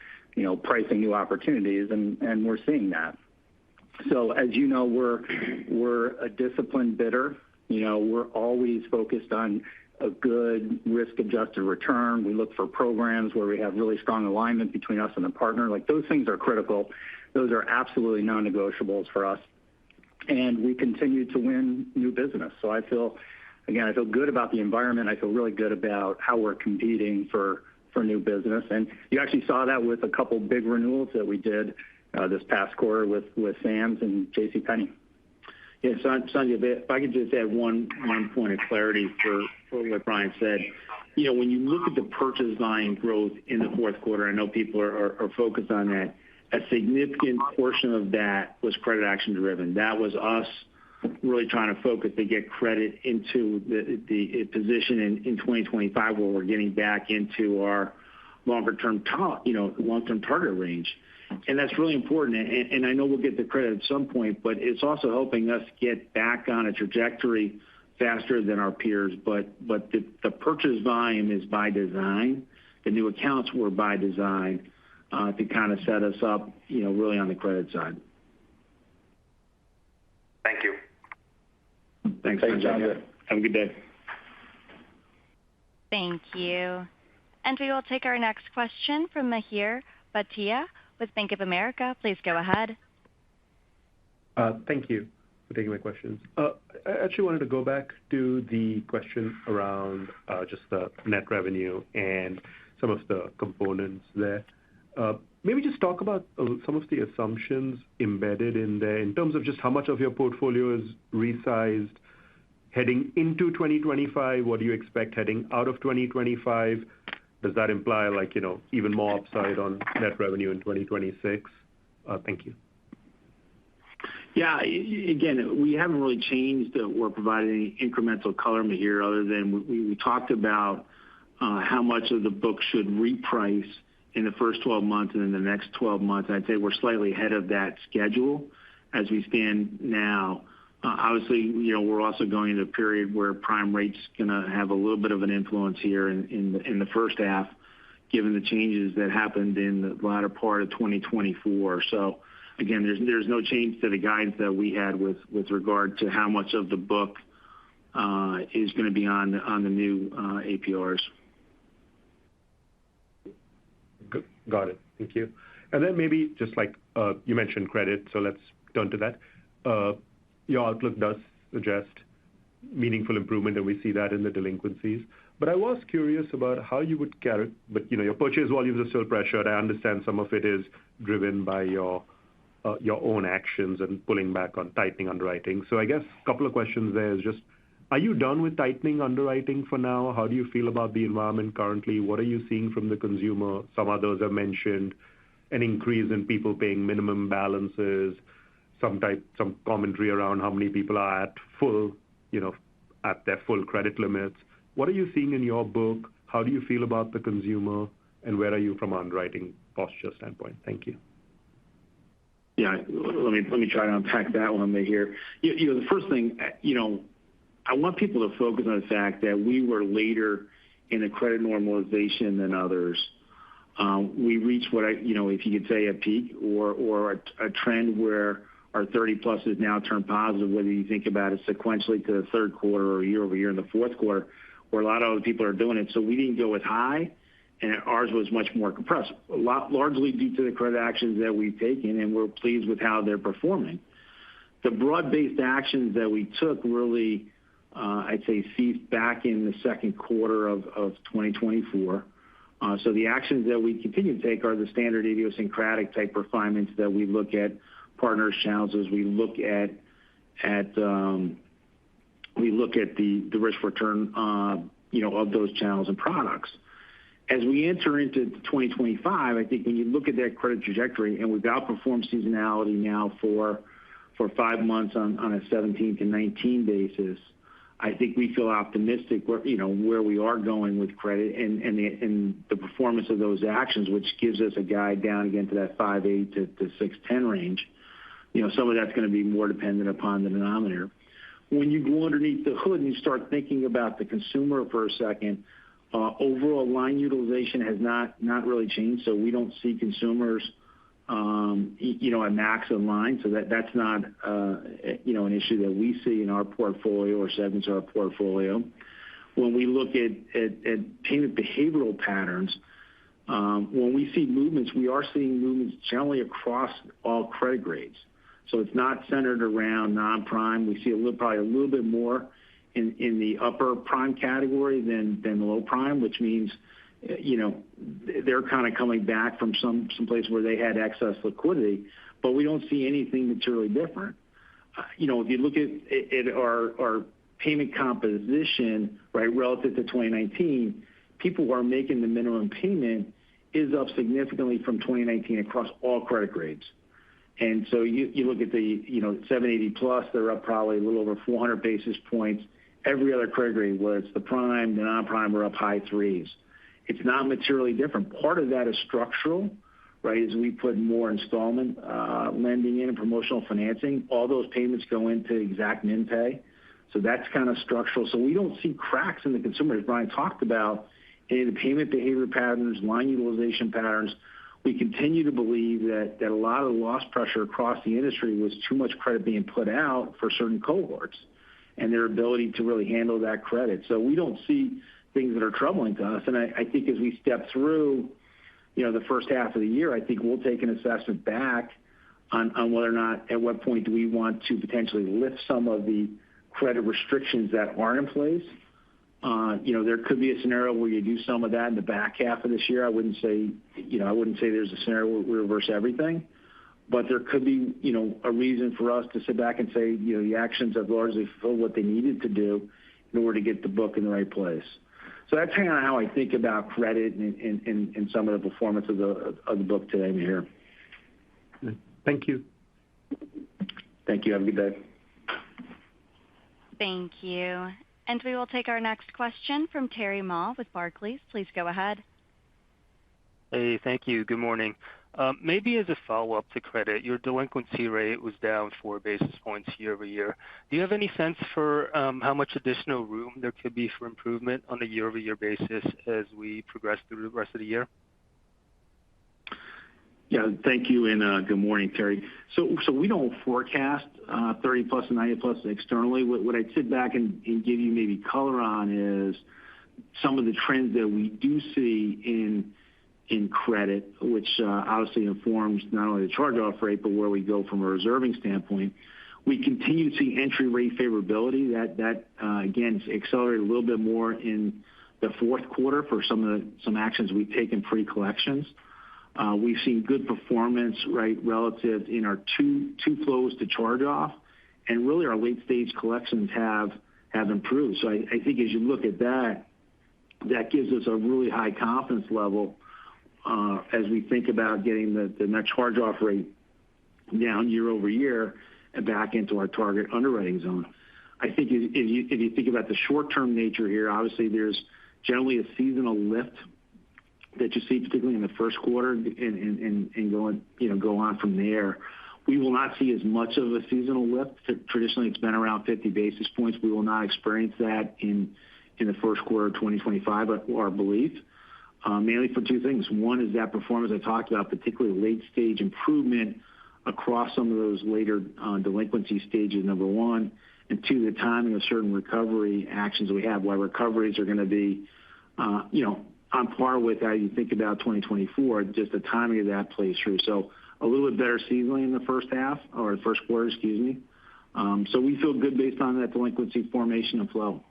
Speaker 8: pricing new opportunities, and we're seeing that. So as you know, we're a disciplined bidder. We're always focused on a good risk-adjusted return. We look for programs where we have really strong alignment between us and the partner. Like those things are critical. Those are absolutely non-negotiables for us. And we continue to win new business. So I feel good about the environment. I feel really good about how we're competing for new business. And you actually saw that with a couple big renewals that we did this past quarter with Sam's and JCPenney.
Speaker 6: Yeah, Sanjay, if I could just add one point of clarity for what Brian said. When you look at the purchase volume growth in the fourth quarter, I know people are focused on that. A significant portion of that was credit action driven. That was us really trying to focus to get credit into the position in 2025 where we're getting back into our long-term target range. And that's really important. And I know we'll get the credit at some point, but it's also helping us get back on a trajectory faster than our peers. But the purchase volume is by design. The new accounts were by design to kind of set us up, really on the credit side.
Speaker 7: Thank you.
Speaker 6: Thanks, Sanjay. Have a good day.
Speaker 1: Thank you. And we will take our next question from Mihir Bhatia with Bank of America. Please go ahead.
Speaker 9: Thank you for taking my questions. I actually wanted to go back to the question around just the net revenue and some of the components there. Maybe just talk about some of the assumptions embedded in there in terms of just how much of your portfolio is resized heading into 2025. What do you expect heading out of 2025? Does that imply even more upside on net revenue in 2026? Thank you.
Speaker 6: Yeah, again, we haven't really changed or provided any incremental color here other than we talked about how much of the book should reprice in the first 12 months and in the next 12 months. I'd say we're slightly ahead of that schedule as we stand now. Obviously, we're also going into a period where prime rate's going to have a little bit of an influence here in the first half, given the changes that happened in the latter part of 2024. So, again, there's no change to the guidance that we had with regard to how much of the book is going to be on the new APRs.
Speaker 9: Got it. Thank you. And then maybe just you mentioned credit, so let's turn to that. Your outlook does suggest meaningful improvement, and we see that in the delinquencies. But I was curious about how you would but your purchase volumes are still pressured. I understand some of it is driven by your own actions and pulling back on tightening underwriting. So I guess a couple of questions there is just, are you done with tightening underwriting for now? How do you feel about the environment currently? What are you seeing from the consumer? Some others have mentioned an increase in people paying minimum balances, some commentary around how many people are at their full credit limits. What are you seeing in your book? How do you feel about the consumer, and where are you from an underwriting posture standpoint? Thank you.
Speaker 6: Yeah, let me try to unpack that one here. The first thing, I want people to focus on the fact that we were later in the credit normalization than others. We reached what if you could say a peak or a trend where our 30+ has now turned positive, whether you think about it sequentially to the third quarter or year over year in the fourth quarter, where a lot of other people are doing it. So we didn't go as high, and ours was much more compressed, largely due to the credit actions that we've taken, and we're pleased with how they're performing. The broad-based actions that we took really, I'd say, ceased back in the second quarter of 2024. So the actions that we continue to take are the standard idiosyncratic type refinements that we look at partners' channels as we look at the risk return of those channels and products. As we enter into 2025, I think when you look at that credit trajectory, and we've outperformed seasonality now for 5 months on a 17 to 19 basis, I think we feel optimistic where we are going with credit and the performance of those actions, which gives us a guide down again to that 5.8 to 6.10 range. Some of that's going to be more dependent upon the denominator. When you go underneath the hood and you start thinking about the consumer for a second, overall line utilization has not really changed. So we don't see consumers, at max in line. So that's not, an issue that we see in our portfolio or segments of our portfolio. When we look at payment behavioral patterns, when we see movements, we are seeing movements generally across all credit grades. So it's not centered around non-prime. We see probably a little bit more in the upper prime category than the low prime, which means, they're kind of coming back from some place where they had excess liquidity, but we don't see anything materially different. If you look at our payment composition, right, relative to 2019, people who are making the minimum payment is up significantly from 2019 across all credit grades. And so you look at the 780 plus, they're up probably a little over 400 basis points. Every other credit grade, whether it's the prime, the non-prime, are up high threes. It's not materially different. Part of that is structural, right, as we put more installment lending in and promotional financing. All those payments go into exact min pay. So that's kind of structural. So we don't see cracks in the consumer, as Brian talked about, in the payment behavior patterns, line utilization patterns. We continue to believe that a lot of the loss pressure across the industry was too much credit being put out for certain cohorts and their ability to really handle that credit. So we don't see things that are troubling to us. And I think as we step through, the first half of the year, I think we'll take an assessment back on whether or not, at what point do we want to potentially lift some of the credit restrictions that are in place. There could be a scenario where you do some of that in the back half of this year. I wouldn't say there's a scenario where we reverse everything, but there could be, a reason for us to sit back and say, the actions have largely fulfilled what they needed to do in order to get the book in the right place. So that's kind of how I think about credit and some of the performance of the book today, Mihir.
Speaker 9: Thank you.
Speaker 6: Thank you. Have a good day.
Speaker 1: Thank you. And we will take our next question from Terry Ma with Barclays. Please go ahead.
Speaker 10: Hey, thank you. Good morning. Maybe as a follow-up to credit, your delinquency rate was down 4 basis points year over year. Do you have any sense for how much additional room there could be for improvement on a year-over-year basis as we progress through the rest of the year?
Speaker 6: Yeah, thank you, and good morning, Terry. So we don't forecast 30 plus and 90 plus externally. What I'd sit back and give you maybe color on is some of the trends that we do see in credit, which obviously informs not only the charge-off rate, but where we go from a reserving standpoint. We continue to see entry rate favorability. That again, accelerated a little bit more in the fourth quarter for some actions we've taken pre-collections. We've seen good performance, right, relative in our two flows to charge-off, and really our late-stage collections have improved. So I think as you look at that gives us a really high confidence level as we think about getting the net charge-off rate down year over year and back into our target underwriting zone. I think if you think about the short-term nature here, obviously there's generally a seasonal lift that you see, particularly in the first quarter, and go on from there. We will not see as much of a seasonal lift. Traditionally, it's been around 50 basis points. We will not experience that in the first quarter of 2025, our belief. Mainly for two things. One is that performance I talked about, particularly late-stage improvement across some of those later delinquency stages, number one. And two, the timing of certain recovery actions we have, where recoveries are going to be, on par with how you think about 2024, just the timing of that plays through. So a little bit better seasonally in the first quarter, excuse me. So we feel good based on that delinquency formation and flow.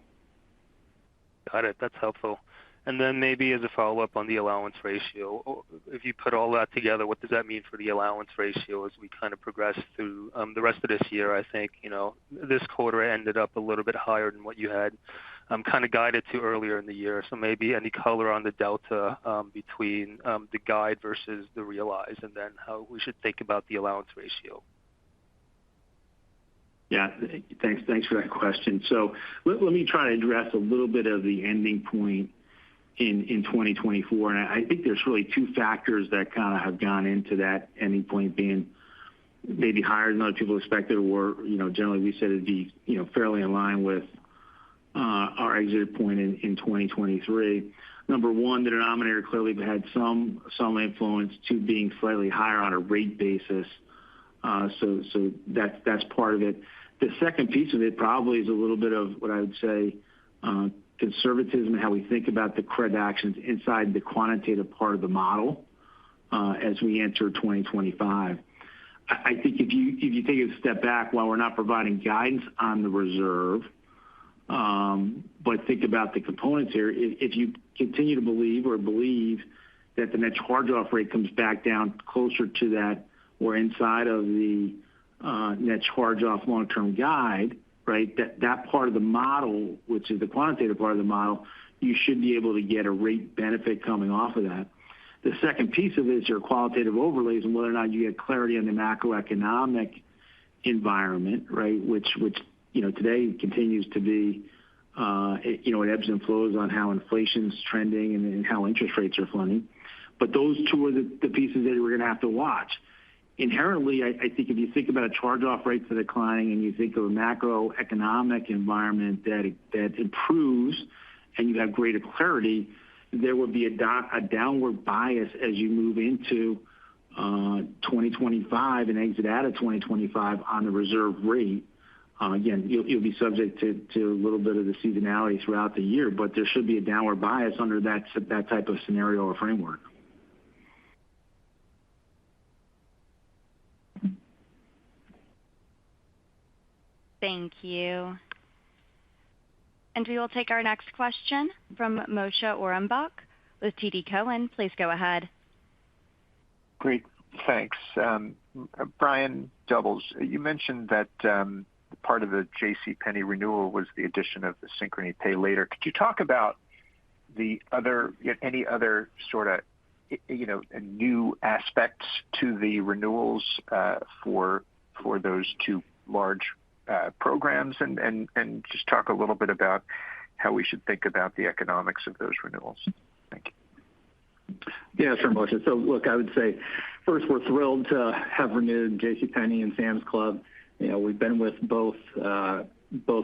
Speaker 10: Got it. That's helpful. And then maybe as a follow-up on the allowance ratio, if you put all that together, what does that mean for the allowance ratio as we kind of progress through the rest of this year? I think, this quarter ended up a little bit higher than what you had kind of guided to earlier in the year. So maybe any color on the delta between the guide versus the realized, and then how we should think about the allowance ratio.
Speaker 6: Yeah, thanks for that question. So let me try to address a little bit of the ending point in 2024. And I think there's really two factors that kind of have gone into that ending point being maybe higher than other people expected, or, generally we said it'd be, fairly in line with our exit point in 2023. Number one, the denominator clearly had some influence to being slightly higher on a rate basis. So that's part of it. The second piece of it probably is a little bit of what I would say conservatism and how we think about the credit actions inside the quantitative part of the model as we enter 2025. I think if you take a step back, while we're not providing guidance on the reserve, but think about the components here, if you continue to believe that the net charge-off rate comes back down closer to that or inside of the net charge-off long-term guide, right, that part of the model, which is the quantitative part of the model, you should be able to get a rate benefit coming off of that. The second piece of it is your qualitative overlays and whether or not you get clarity on the macroeconomic environment, right, which today continues to be, it ebbs and flows on how inflation's trending and how interest rates are funding. But those two are the pieces that we're going to have to watch. Inherently, I think if you think about a charge-off rate for declining and you think of a macroeconomic environment that improves and you have greater clarity, there would be a downward bias as you move into 2025 and exit out of 2025 on the reserve rate. Again, you'll be subject to a little bit of the seasonality throughout the year, but there should be a downward bias under that type of scenario or framework.
Speaker 1: Thank you. And we will take our next question from Moshe Orenbuch with TD Cowen. Please go ahead.
Speaker 11: Great. Thanks. Brian Doubles, you mentioned that part of the JCPenney renewal was the addition of the Synchrony Pay Later. Could you talk about any other sort of new aspects to the renewals for those two large programs, and just talk a little bit about how we should think about the economics of those renewals? Thank you.
Speaker 8: Yeah, sure, Moshe. So look, I would say first, we're thrilled to have renewed JCPenney and Sam's Club. We've been with both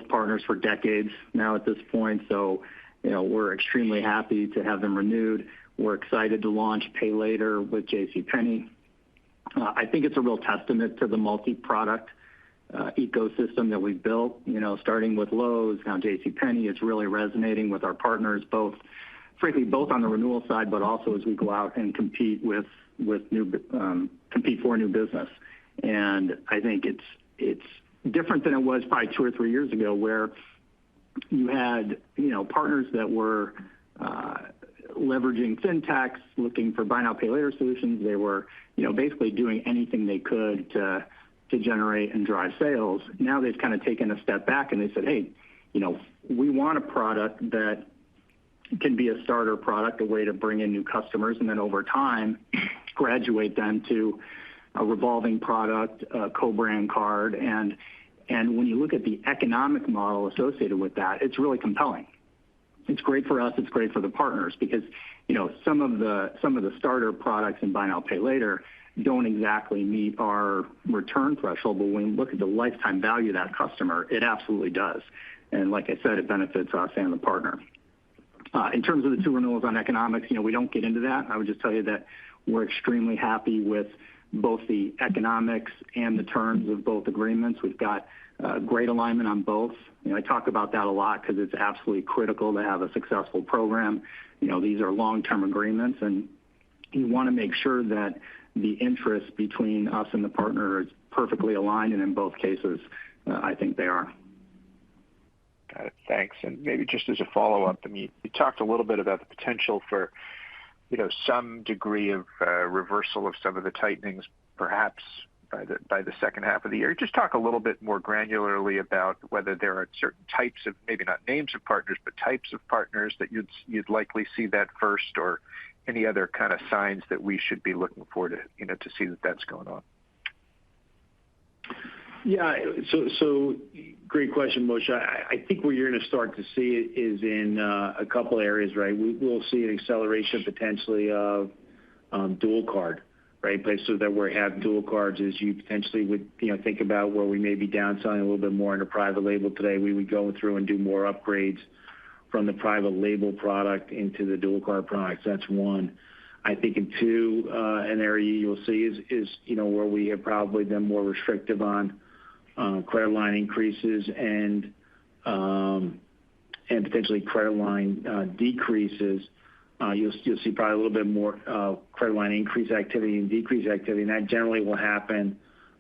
Speaker 8: partners for decades now at this point. So, we're extremely happy to have them renewed. We're excited to launch Pay Later with JCPenney. I think it's a real testament to the multi-product ecosystem that we've built, starting with Lowe's. Now JCPenney is really resonating with our partners, frankly, both on the renewal side, but also as we go out and compete for new business. And I think it's different than it was probably 2 or 3 years ago, where you had, partners that were leveraging fintechs, looking for buy now, pay later solutions. They were, basically doing anything they could to generate and drive sales. Now they've kind of taken a step back and they said, hey, we want a product that can be a starter product, a way to bring in new customers, and then over time graduate them to a revolving product, a co-brand card. And when you look at the economic model associated with that, it's really compelling. It's great for us. It's great for the partners because, some of the starter products in buy now, pay later don't exactly meet our return threshold. But when you look at the lifetime value of that customer, it absolutely does. And like I said, it benefits us and the partner. In terms of the two renewals on economics, we don't get into that. I would just tell you that we're extremely happy with both the economics and the terms of both agreements. We've got great alignment on both. I talk about that a lot because it's absolutely critical to have a successful program. These are long-term agreements, and you want to make sure that the interest between us and the partner is perfectly aligned, and in both cases, I think they are.
Speaker 11: Got it. Thanks. And maybe just as a follow-up, you talked a little bit about the potential for, some degree of reversal of some of the tightenings, perhaps, by the second half of the year. Just talk a little bit more granularly about whether there are certain types of, maybe not names of partners, but types of partners that you'd likely see that first, or any other kind of signs that we should be looking for to see that that's going on.
Speaker 6: Yeah, so great question, Moshe. I think where you're going to start to see it is in a couple areas, right? We'll see an acceleration potentially of dual card, right? Places that we have dual cards is you potentially would think about where we may be downselling a little bit more into private label today. We would go through and do more upgrades from the private label product into the dual card products. That's one. I think in two, an area you'll see is where we have probably been more restrictive on credit line increases and potentially credit line decreases. You'll see probably a little bit more credit line increase activity and decrease activity, and that generally will happen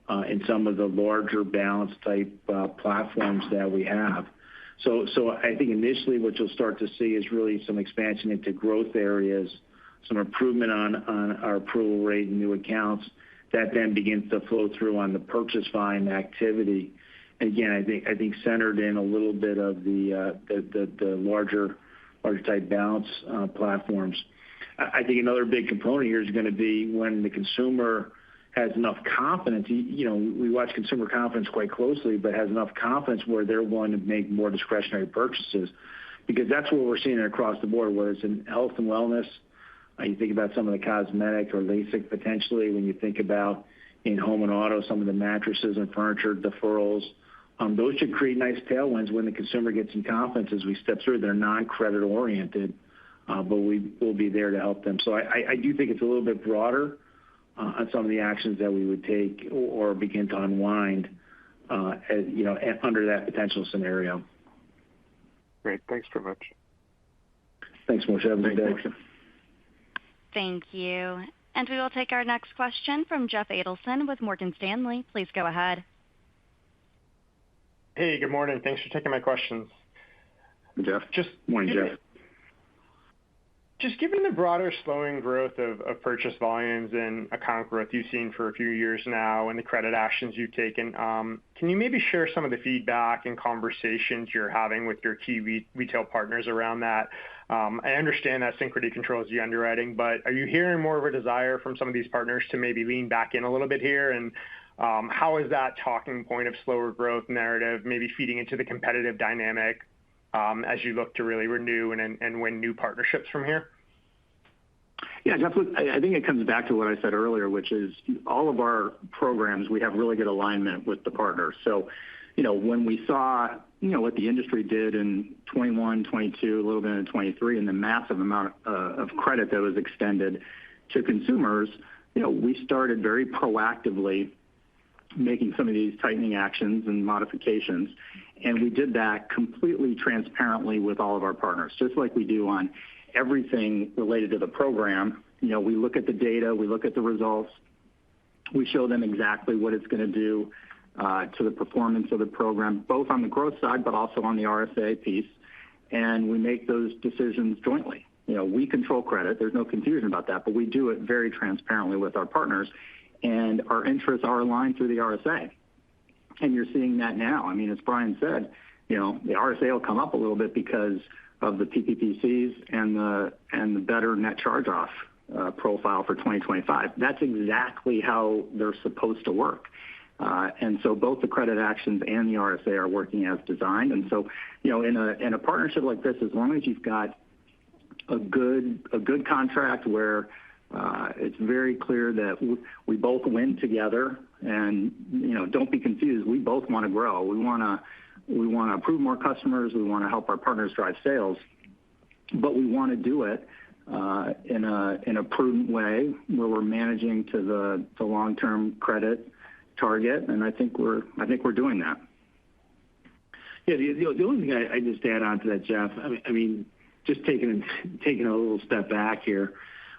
Speaker 6: in some of the larger balance type platforms that we have. So I think initially what you'll start to see is really some expansion into growth areas, some improvement on our approval rate and new accounts that then begins to flow through on the purchase volume activity. And again, I think centered in a little bit of the larger type balance platforms. I think another big component here is going to be when the consumer has enough confidence. We watch consumer confidence quite closely, but has enough confidence where they're willing to make more discretionary purchases, because that's what we're seeing across the board, whether it's in health and wellness. You think about some of the cosmetic or LASIK potentially. When you think about in home and auto, some of the mattresses and furniture deferrals, those should create nice tailwinds when the consumer gets some confidence as we step through. They're non-credit oriented, but we will be there to help them. So I do think it's a little bit broader on some of the actions that we would take or begin to unwind, under that potential scenario.
Speaker 11: Great. Thanks very much.
Speaker 6: Thanks, Moshe. Have a good day.
Speaker 1: Thank you. And we will take our next question from Jeff Adelson with Morgan Stanley. Please go ahead.
Speaker 12: Hey, good morning. Thanks for taking my questions.
Speaker 6: Jeff. Morning, Jeff.
Speaker 12: Just given the broader slowing growth of purchase volumes and account growth you've seen for a few years now and the credit actions you've taken, can you maybe share some of the feedback and conversations you're having with your key retail partners around that? I understand that Synchrony controls the underwriting, but are you hearing more of a desire from some of these partners to maybe lean back in a little bit here? And how is that talking point of slower growth narrative maybe feeding into the competitive dynamic as you look to really renew and win new partnerships from here?
Speaker 8: Yeah, Jeff, look, I think it comes back to what I said earlier, which is all of our programs, we have really good alignment with the partners. So, when we saw, what the industry did in 21, 22, a little bit in 23, and the massive amount of credit that was extended to consumers, we started very proactively making some of these tightening actions and modifications. And we did that completely transparently with all of our partners, just like we do on everything related to the program. We look at the data, we look at the results, we show them exactly what it's going to do to the performance of the program, both on the growth side, but also on the RSA piece. And we make those decisions jointly. We control credit. There's no confusion about that, but we do it very transparently with our partners. And our interests are aligned through the RSA. And you're seeing that now. I mean, as Brian said, the RSA will come up a little bit because of the PPPCs and the better net charge-off profile for 2025. That's exactly how they're supposed to work. And so both the credit actions and the RSA are working as designed. And so, in a partnership like this, as long as you've got a good contract where it's very clear that we both win together, and don't be confused. We both want to grow. We want to approve more customers. We want to help our partners drive sales, but we want to do it in a prudent way where we're managing to the long-term credit target, and I think we're doing that.
Speaker 6: Yeah, the only thing I just add on to that, Jeff. I mean, just taking a little step back here.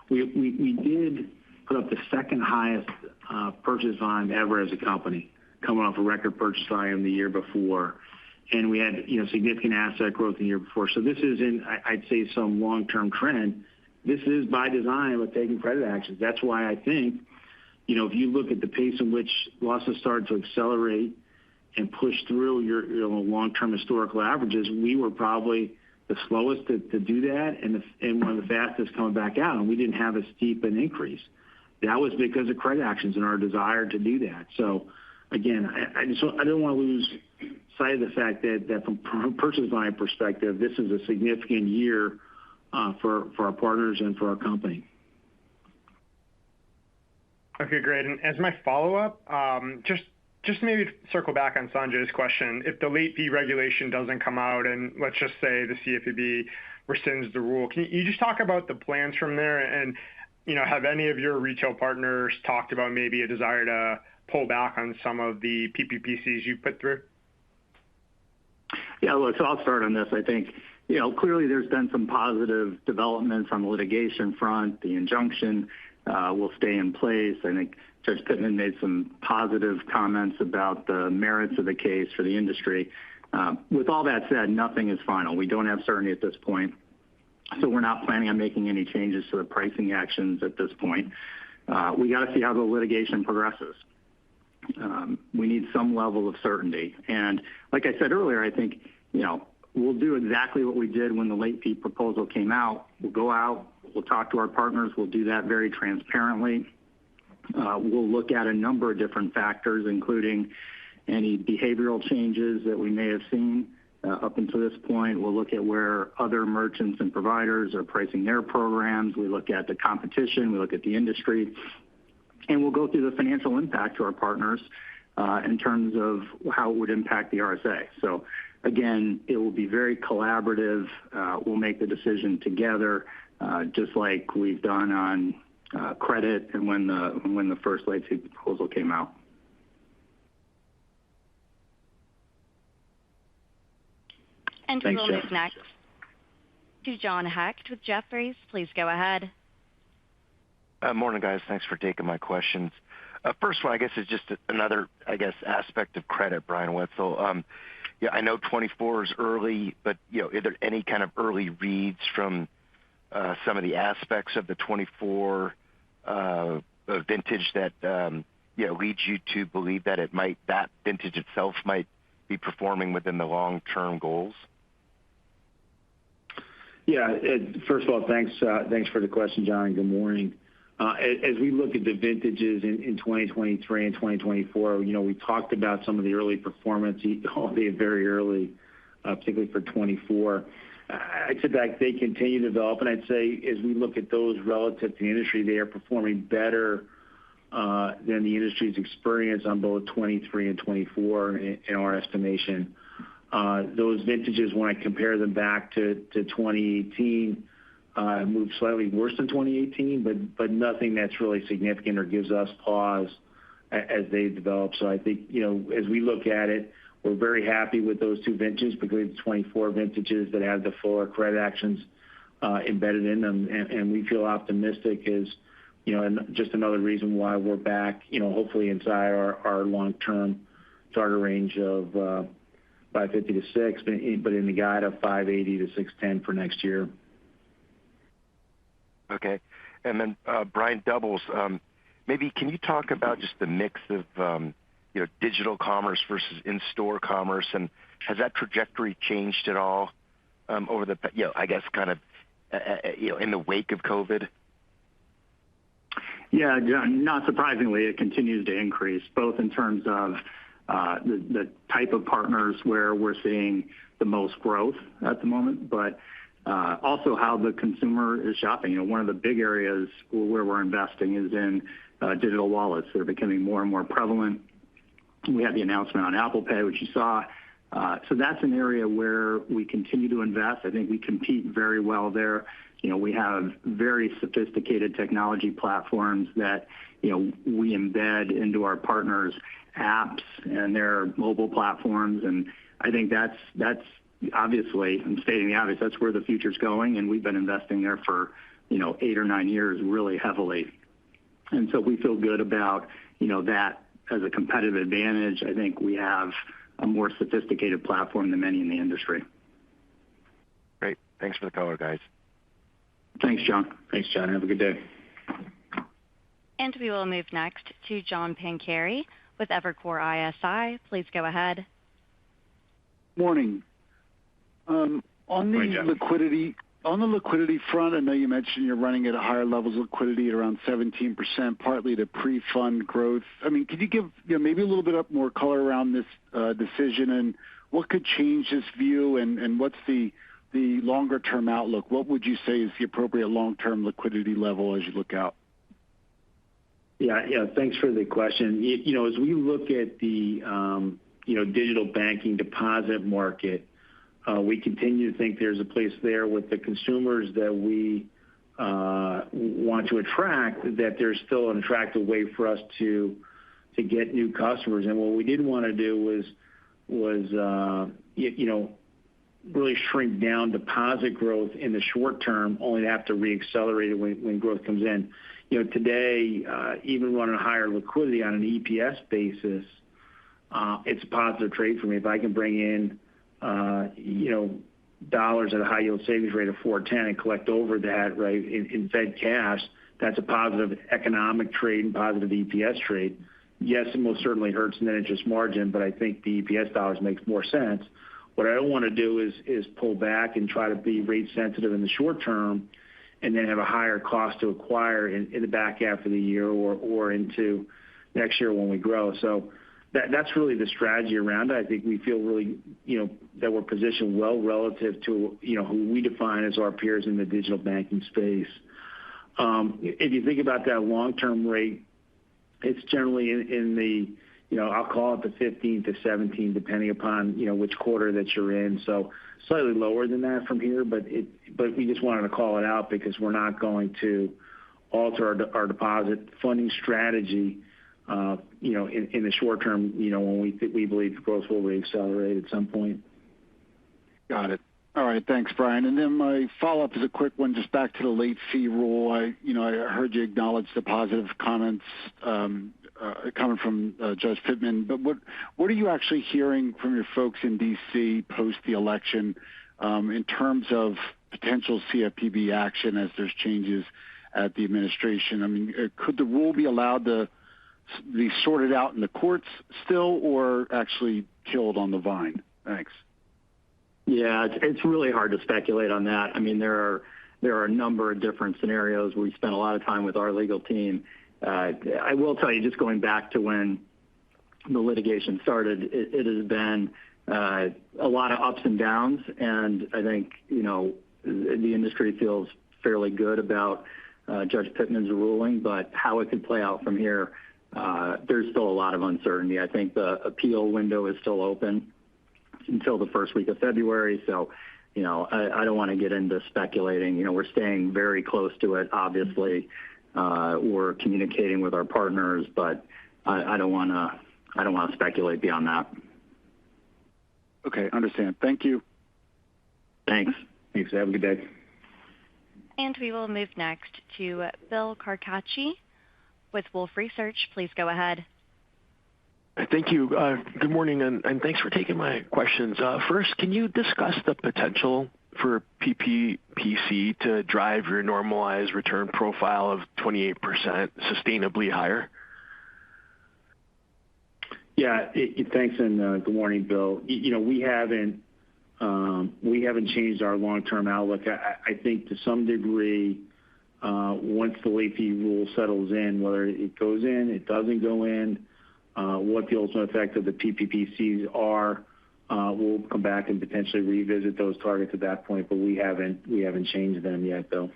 Speaker 6: We did put up the second highest purchase volume ever as a company, coming off a record purchase volume the year before. And we had significant asset growth the year before. So this isn't, I'd say, some long-term trend. This is by design with taking credit actions. That's why I think if you look at the pace in which losses started to accelerate and push through your long-term historical averages, we were probably the slowest to do that and one of the fastest coming back out, and we didn't have as steep an increase. That was because of credit actions and our desire to do that. So, again, I don't want to lose sight of the fact that from a purchase volume perspective, this is a significant year for our partners and for our company.
Speaker 12: Okay, great. And as my follow-up, just maybe circle back on Sanjay's question. If the late fee regulation doesn't come out and let's just say the CFPB rescinds the rule, can you just talk about the plans from there? And, have any of your retail partners talked about maybe a desire to pull back on some of the PPPCs you put through?
Speaker 8: Yeah, look, so I'll start on this. I think, clearly there's been some positive developments on the litigation front. The injunction will stay in place. I think Judge Pittman made some positive comments about the merits of the case for the industry. With all that said, nothing is final. We don't have certainty at this point. So we're not planning on making any changes to the pricing actions at this point. We got to see how the litigation progresses. We need some level of certainty. And like I said earlier, I think, we'll do exactly what we did when the late fee proposal came out. We'll go out, we'll talk to our partners, we'll do that very transparently. We'll look at a number of different factors, including any behavioral changes that we may have seen up until this point. We'll look at where other merchants and providers are pricing their programs. We look at the competition, we look at the industry, and we'll go through the financial impact to our partners in terms of how it would impact the RSA. So again, it will be very collaborative. We'll make the decision together, just like we've done on credit and when the first late fee proposal came out.
Speaker 1: And
Speaker 6: Thanks,
Speaker 1: we'll move next to John Hecht with Jefferies. Please go ahead.
Speaker 13: Morning, guys. Thanks for taking my questions. First one, I guess, is just another, aspect of credit, Brian Wenzel. Yeah, I know 24 is early, but, are there any kind of early reads from some of the aspects of the 24 vintage that, leads you to believe that that vintage itself might be performing within the long-term goals?
Speaker 6: Yeah. First of all, thanks for the question, John, and good morning. As we look at the vintages in 2023 and 2024, we talked about some of the early performance, albeit very early, particularly for 24. I'd say that they continue to develop, and I'd say as we look at those relative to the industry, they are performing better than the industry's experience on both 23 and 24 in our estimation. Those vintages, when I compare them back to 2018, moved slightly worse than 2018, but nothing that's really significant or gives us pause as they develop. So I think, as we look at it, we're very happy with those two vintages, particularly the 24 vintages that have the fuller credit actions embedded in them. And we feel optimistic as, and just another reason why we're back, hopefully inside our long-term target range of 550 to 6, but in the guide of 580 to 610 for next year.
Speaker 13: Okay. And then, Brian Doubles, maybe can you talk about just the mix of, digital commerce versus in-store commerce, and has that trajectory changed at all over the, kind of, in the wake of COVID?
Speaker 8: Yeah, John, not surprisingly, it continues to increase, both in terms of the type of partners where we're seeing the most growth at the moment, but also how the consumer is shopping. One of the big areas where we're investing is in digital wallets. They're becoming more and more prevalent. We had the announcement on Apple Pay, which you saw. So that's an area where we continue to invest. I think we compete very well there. We have very sophisticated technology platforms that, we embed into our partners' apps and their mobile platforms. And I think that's obviously, I'm stating the obvious, that's where the future's going. And we've been investing there for, 8 or 9 years really heavily. And so we feel good about, that as a competitive advantage. I think we have a more sophisticated platform than many in the industry.
Speaker 13: Great. Thanks for the color, guys.
Speaker 8: Thanks, John.
Speaker 6: Thanks, John. Have a good day.
Speaker 1: And we will move next to John Pancari with Evercore ISI. Please go ahead.
Speaker 14: Morning. On the liquidity front, I know you mentioned you're running at a higher levels of liquidity at around 17%, partly to pre-fund growth. I mean, could you give maybe a little bit more color around this decision, and what could change this view, and what's the longer-term outlook? What would you say is the appropriate long-term liquidity level as you look out?
Speaker 6: Yeah. Thanks for the question. As we look at the digital banking deposit market, we continue to think there's a place there with the consumers that we want to attract, that there's still an attractive way for us to get new customers. And what we didn't want to do was really shrink down deposit growth in the short term, only to have to reaccelerate it when growth comes in. Today, even running higher liquidity on an EPS basis, it's a positive trade for me. If I can bring in dollars at a high yield savings rate of 4.10 and collect over that, right, in Fed cash, that's a positive economic trade and positive EPS trade. Yes, it most certainly hurts net interest margin, but I think the EPS dollars makes more sense. What I don't want to do is pull back and try to be rate sensitive in the short term and then have a higher cost to acquire in the back half of the year or into next year when we grow. So that's really the strategy around it. I think we feel really, that we're positioned well relative to, who we define as our peers in the digital banking space. If you think about that long-term rate, it's generally in the, I'll call it the 15 to 17, depending upon, which quarter that you're in. So slightly lower than that from here, but we just wanted to call it out because we're not going to alter our deposit funding strategy, in the short term, when we believe growth will reaccelerate at some point.
Speaker 14: Got it. All right. Thanks, Brian. And then my follow-up is a quick one, just back to the late fee rule. I heard you acknowledge the positive comments coming from Judge Pittman, but what are you actually hearing from your folks in D.C. post the election in terms of potential CFPB action as there's changes at the administration? I mean, could the rule be allowed to be sorted out in the courts still, or actually killed on the vine? Thanks.
Speaker 8: Yeah, it's really hard to speculate on that. I mean, there are a number of different scenarios. We spent a lot of time with our legal team. I will tell you, just going back to when the litigation started, it has been a lot of ups and downs, and I think the industry feels fairly good about Judge Pittman's ruling, but how it could play out from here, there's still a lot of uncertainty. I think the appeal window is still open until the first week of February. So, I don't want to get into speculating. We're staying very close to it. Obviously, we're communicating with our partners, but I don't want to speculate beyond that.
Speaker 14: Okay, understand. Thank you.
Speaker 8: Thanks.
Speaker 6: Thanks. Have a good day.
Speaker 1: And we will move next to Bill Carcache with Wolfe Research. Please go ahead.
Speaker 15: Thank you. Good morning, and thanks for taking my questions. First, can you discuss the potential for PPPC to drive your normalized return profile of 28% sustainably higher?
Speaker 6: Yeah, thanks, and good morning, Bill. We haven't changed our long-term outlook. I think to some degree, once the late fee rule settles in, whether it goes in, it doesn't go in, what the ultimate effect of the PPPCs are, we'll come back and potentially revisit those targets at that point, but we haven't changed them yet, Bill.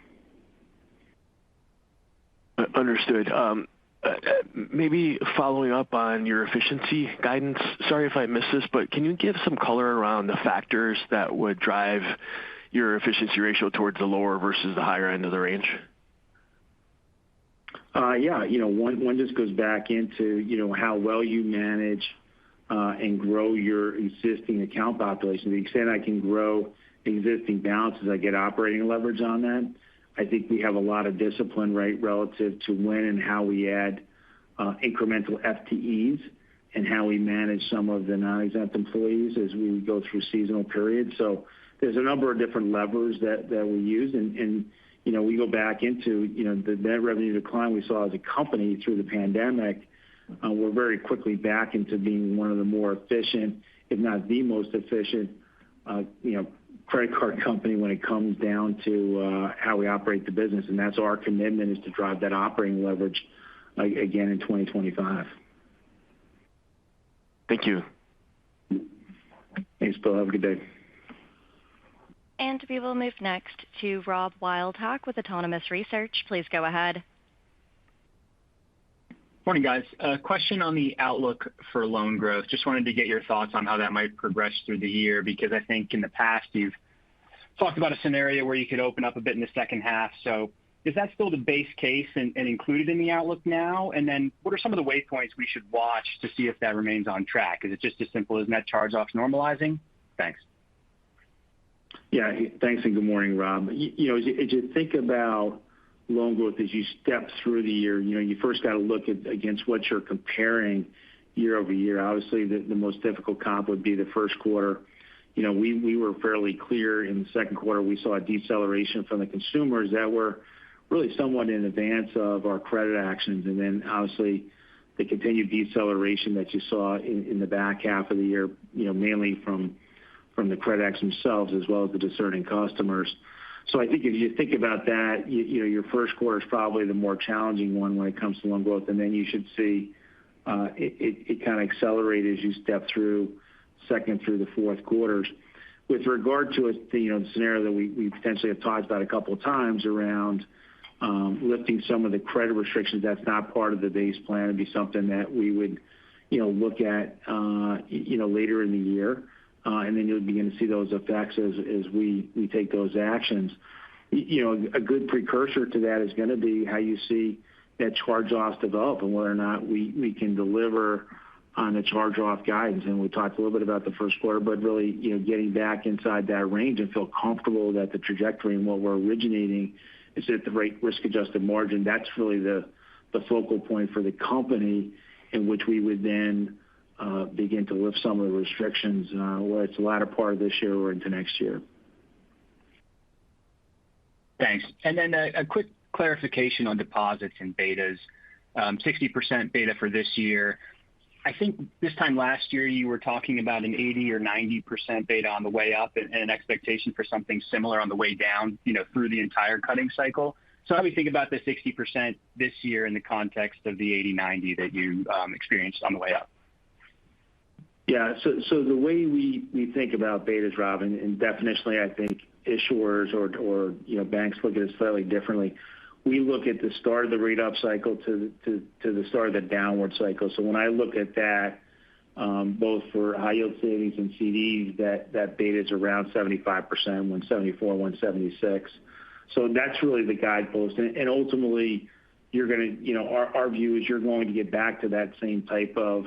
Speaker 15: Understood. Maybe following up on your efficiency guidance, sorry if I missed this, but can you give some color around the factors that would drive your efficiency ratio towards the lower versus the higher end of the range?
Speaker 6: Yeah, one just goes back into, how well you manage and grow your existing account population. To the extent I can grow existing balances, I get operating leverage on that. I think we have a lot of discipline, right, relative to when and how we add incremental FTEs and how we manage some of the non-exempt employees as we go through seasonal periods. So there's a number of different levers that we use. And we go back into, the net revenue decline we saw as a company through the pandemic. We're very quickly back into being one of the more efficient, if not the most efficient, credit card company when it comes down to how we operate the business. And that's our commitment, is to drive that operating leverage again in 2025.
Speaker 15: Thank you.
Speaker 6: Thanks, Bill. Have a good day.
Speaker 1: And we will move next to Rob Wildhack with Autonomous Research. Please go ahead.
Speaker 16: Morning, guys. A question on the outlook for loan growth. Just wanted to get your thoughts on how that might progress through the year, because I think in the past you've talked about a scenario where you could open up a bit in the second half. So is that still the base case and included in the outlook now? And then what are some of the waypoints we should watch to see if that remains on track? Is it just as simple as net charge-offs normalizing? Thanks.
Speaker 6: Yeah, thanks and good morning, Rob. As you think about loan growth as you step through the year, you first got to look against what you're comparing year over year. Obviously, the most difficult comp would be the first quarter. We were fairly clear in the second quarter. We saw a deceleration from the consumers that were really somewhat in advance of our credit actions. And then obviously the continued deceleration that you saw in the back half of the year, mainly from the credit actions themselves, as well as the discerning customers. So I think if you think about that, your first quarter is probably the more challenging one when it comes to loan growth. And then you should see it kind of accelerate as you step through second through the fourth quarters. With regard to the scenario that we potentially have talked about a couple of times around lifting some of the credit restrictions, that's not part of the base plan. It'd be something that we would, look at, later in the year. And then you'll begin to see those effects as we take those actions. A good precursor to that is going to be how you see that charge-offs develop and whether or not we can deliver on the charge-off guidance. And we talked a little bit about the first quarter, but really, getting back inside that range and feel comfortable that the trajectory and what we're originating is at the right risk-adjusted margin. That's really the focal point for the company, in which we would then begin to lift some of the restrictions, whether it's the latter part of this year or into next year.
Speaker 16: Thanks. And then a quick clarification on deposits and betas. 60% beta for this year. I think this time last year you were talking about an 80 or 90% beta on the way up and an expectation for something similar on the way down, through the entire cutting cycle. So how do we think about the 60% this year in the context of the 80-90 that you experienced on the way up?
Speaker 6: Yeah, so the way we think about betas, Rob, and definitionally I think issuers or banks look at it slightly differently. We look at the start of the rate up cycle to the start of the downward cycle. So when I look at that, both for high yield savings and CDs, that beta is around 75%, 174, 176. So that's really the guidepost. And ultimately, you're going to, our view is you're going to get back to that same type of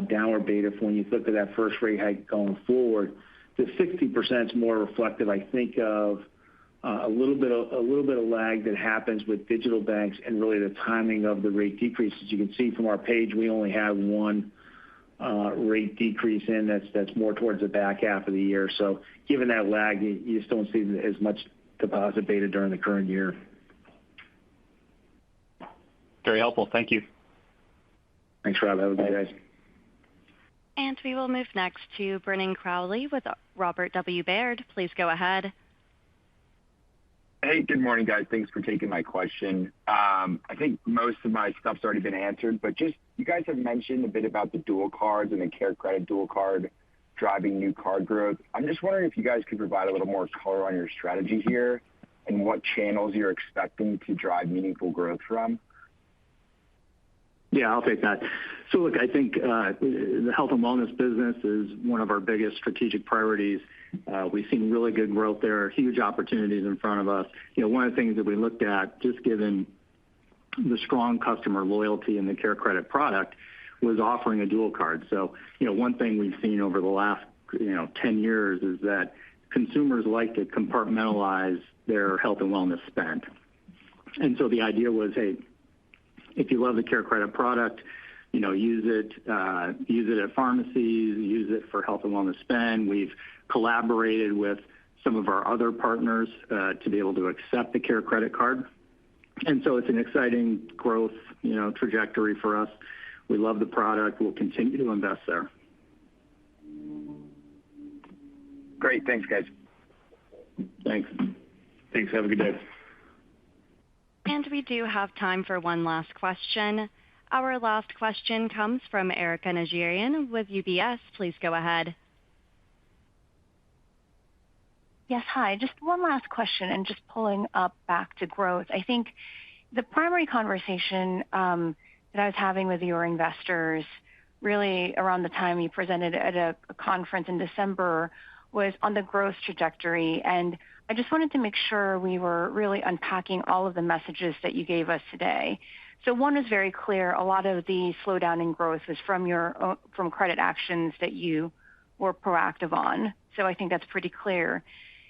Speaker 6: downward beta for when you look at that first rate hike going forward. The 60% is more reflective, I think, of a little bit of lag that happens with digital banks and really the timing of the rate decreases. You can see from our page, we only have one rate decrease in that's more towards the back half of the year. So given that lag, you just don't see as much deposit beta during the current year.
Speaker 16: Very helpful. Thank you.
Speaker 6: Thanks, Rob. Have a good day.
Speaker 1: And we will move next to Brennan Crowley with Robert W. Baird. Please go ahead.
Speaker 17: Hey, good morning, guys. Thanks for taking my question. I think most of my stuff's already been answered, but just you guys have mentioned a bit about the dual cards and the Care Credit dual card driving new card growth. I'm just wondering if you guys could provide a little more color on your strategy here and what channels you're expecting to drive meaningful growth from.
Speaker 8: Yeah, I'll take that. So look, I think the health and wellness business is one of our biggest strategic priorities. We've seen really good growth there, huge opportunities in front of us. One of the things that we looked at, just given the strong customer loyalty in the Care Credit product, was offering a dual card. So, one thing we've seen over the last, 10 years is that consumers like to compartmentalize their health and wellness spend. And so the idea was, hey, if you love the Care Credit product, use it at pharmacies, use it for health and wellness spend. We've collaborated with some of our other partners to be able to accept the Care Credit Card. And so it's an exciting growth, trajectory for us. We love the product. We'll continue to invest there.
Speaker 17: Great. Thanks, guys.
Speaker 8: Thanks.
Speaker 6: Thanks. Have a good day.
Speaker 1: And we do have time for one last question. Our last question comes from Erica Najarian with UBS. Please go ahead.
Speaker 18: Yes, hi. Just one last question and just pulling up back to growth. I think the primary conversation that I was having with your investors really around the time you presented at a conference in December was on the growth trajectory. And I just wanted to make sure we were really unpacking all of the messages that you gave us today. So one is very clear. A lot of the slowdown in growth was from credit actions that you were proactive on. So I think that's pretty clear.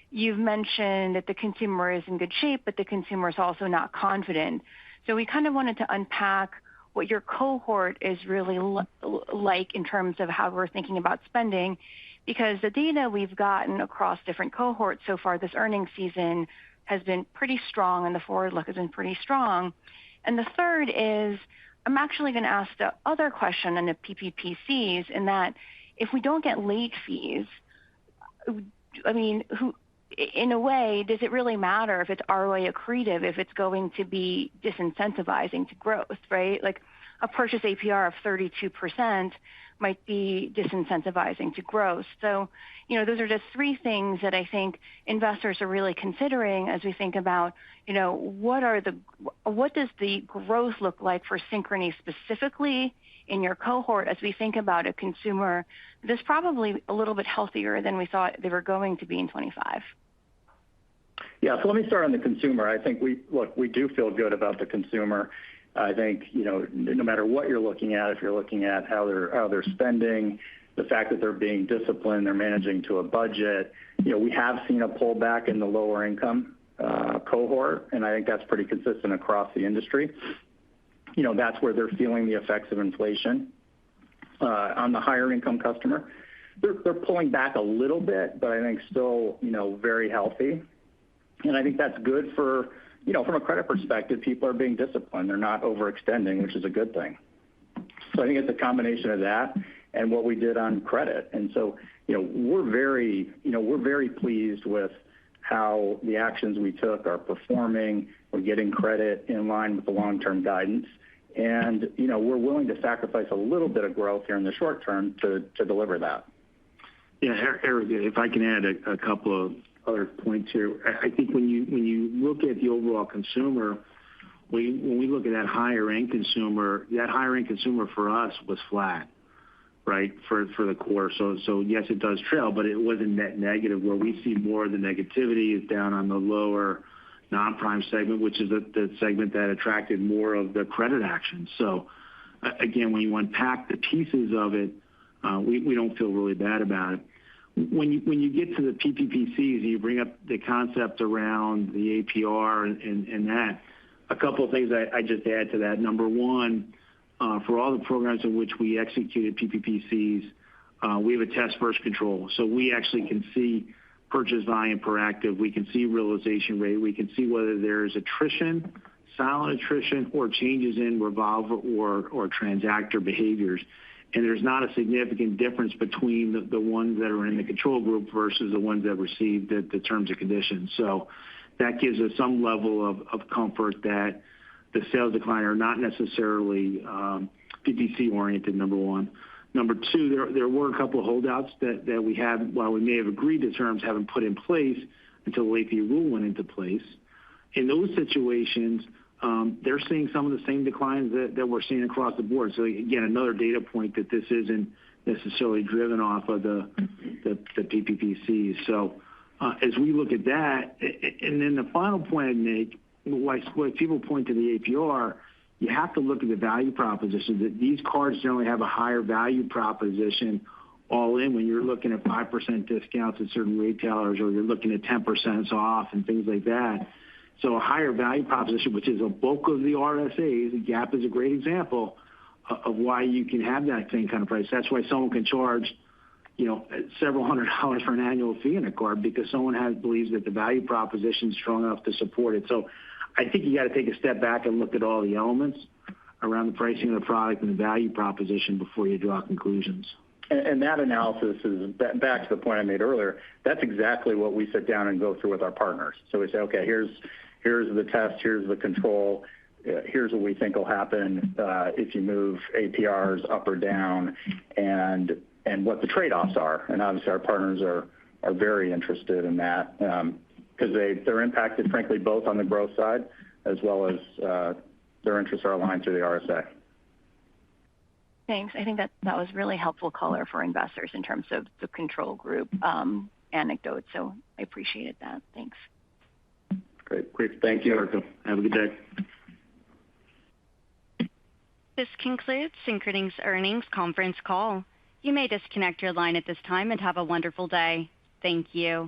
Speaker 18: You've mentioned that the consumer is in good shape, but the consumer is also not confident. So we kind of wanted to unpack what your cohort is really like in terms of how we're thinking about spending, because the data we've gotten across different cohorts so far this earnings season has been pretty strong, and the forward look has been pretty strong. And the third is, I'm actually going to ask the other question on the PPPCs, in that if we don't get late fees, in a way, does it really matter if it's ROA accretive, if it's going to be disincentivizing to growth, right? Like a purchase APR of 32% might be disincentivizing to growth. So, those are just three things that I think investors are really considering as we think about, what does the growth look like for Synchrony specifically in your cohort as we think about a consumer that's probably a little bit healthier than we thought they were going to be in 25.
Speaker 8: Yeah, so let me start on the consumer. I think we do feel good about the consumer. I think, no matter what you're looking at, if you're looking at how they're spending, the fact that they're being disciplined, they're managing to a budget, we have seen a pullback in the lower income cohort, and I think that's pretty consistent across the industry. That's where they're feeling the effects of inflation. On the higher income customer, they're pulling back a little bit, but I think still, very healthy. And I think that's good for, from a credit perspective, people are being disciplined. They're not overextending, which is a good thing. So I think it's a combination of that and what we did on credit. And so, we're very pleased with how the actions we took are performing. We're getting credit in line with the long-term guidance. And, we're willing to sacrifice a little bit of growth here in the short term to deliver that.
Speaker 6: Yeah, Eric, if I can add a couple of other points here. I think when you look at the overall consumer, when we look at that higher end consumer for us was flat, right, for the quarter. So yes, it does trail, but it wasn't net negative. Where we see more of the negativity is down on the lower non-prime segment, which is the segment that attracted more of the credit action. So again, when you unpack the pieces of it, we don't feel really bad about it. When you get to the PPPCs and you bring up the concept around the APR and that, a couple of things I just add to that. Number one, for all the programs in which we executed PPPCs, we have a test first control. So we actually can see purchase volume per active. We can see realization rate. We can see whether there's attrition, silent attrition, or changes in revolver or transactor behaviors. And there's not a significant difference between the ones that are in the control group versus the ones that received the terms and conditions. So that gives us some level of comfort that the sales decline are not necessarily PPC oriented, number one. Number two, there were a couple of holdouts that we have, while we may have agreed to terms, haven't put in place until the late fee rule went into place. In those situations, they're seeing some of the same declines that we're seeing across the board. So again, another data point that this isn't necessarily driven off of the PPPCs. So as we look at that, and then the final point I'd make, why people point to the APR, you have to look at the value proposition. That these cards generally have a higher value proposition all in when you're looking at 5% discounts at certain retailers, or you're looking at 10% off and things like that. So a higher value proposition, which is a bulk of the RSAs, the Gap is a great example of why you can have that same kind of price. That's why someone can charge several $100s for an annual fee in a card because someone believes that the value proposition is strong enough to support it. So I think you got to take a step back and look at all the elements around the pricing of the product and the value proposition before you draw conclusions.
Speaker 8: And that analysis is back to the point I made earlier. That's exactly what we sit down and go through with our partners. So we say, okay, here's the test, here's the control, here's what we think will happen if you move APRs up or down, and what the trade-offs are. And obviously our partners are very interested in that because they're impacted, frankly, both on the growth side as well as their interests are aligned through the RSA.
Speaker 18: Thanks. I think that was really helpful color for investors in terms of the control group anecdote. So I appreciated that. Thanks.
Speaker 6: Great. Thank you, Erica. Have a good day.
Speaker 1: This concludes Synchrony's earnings conference call. You may disconnect your line at this time and have a wonderful day. Thank you.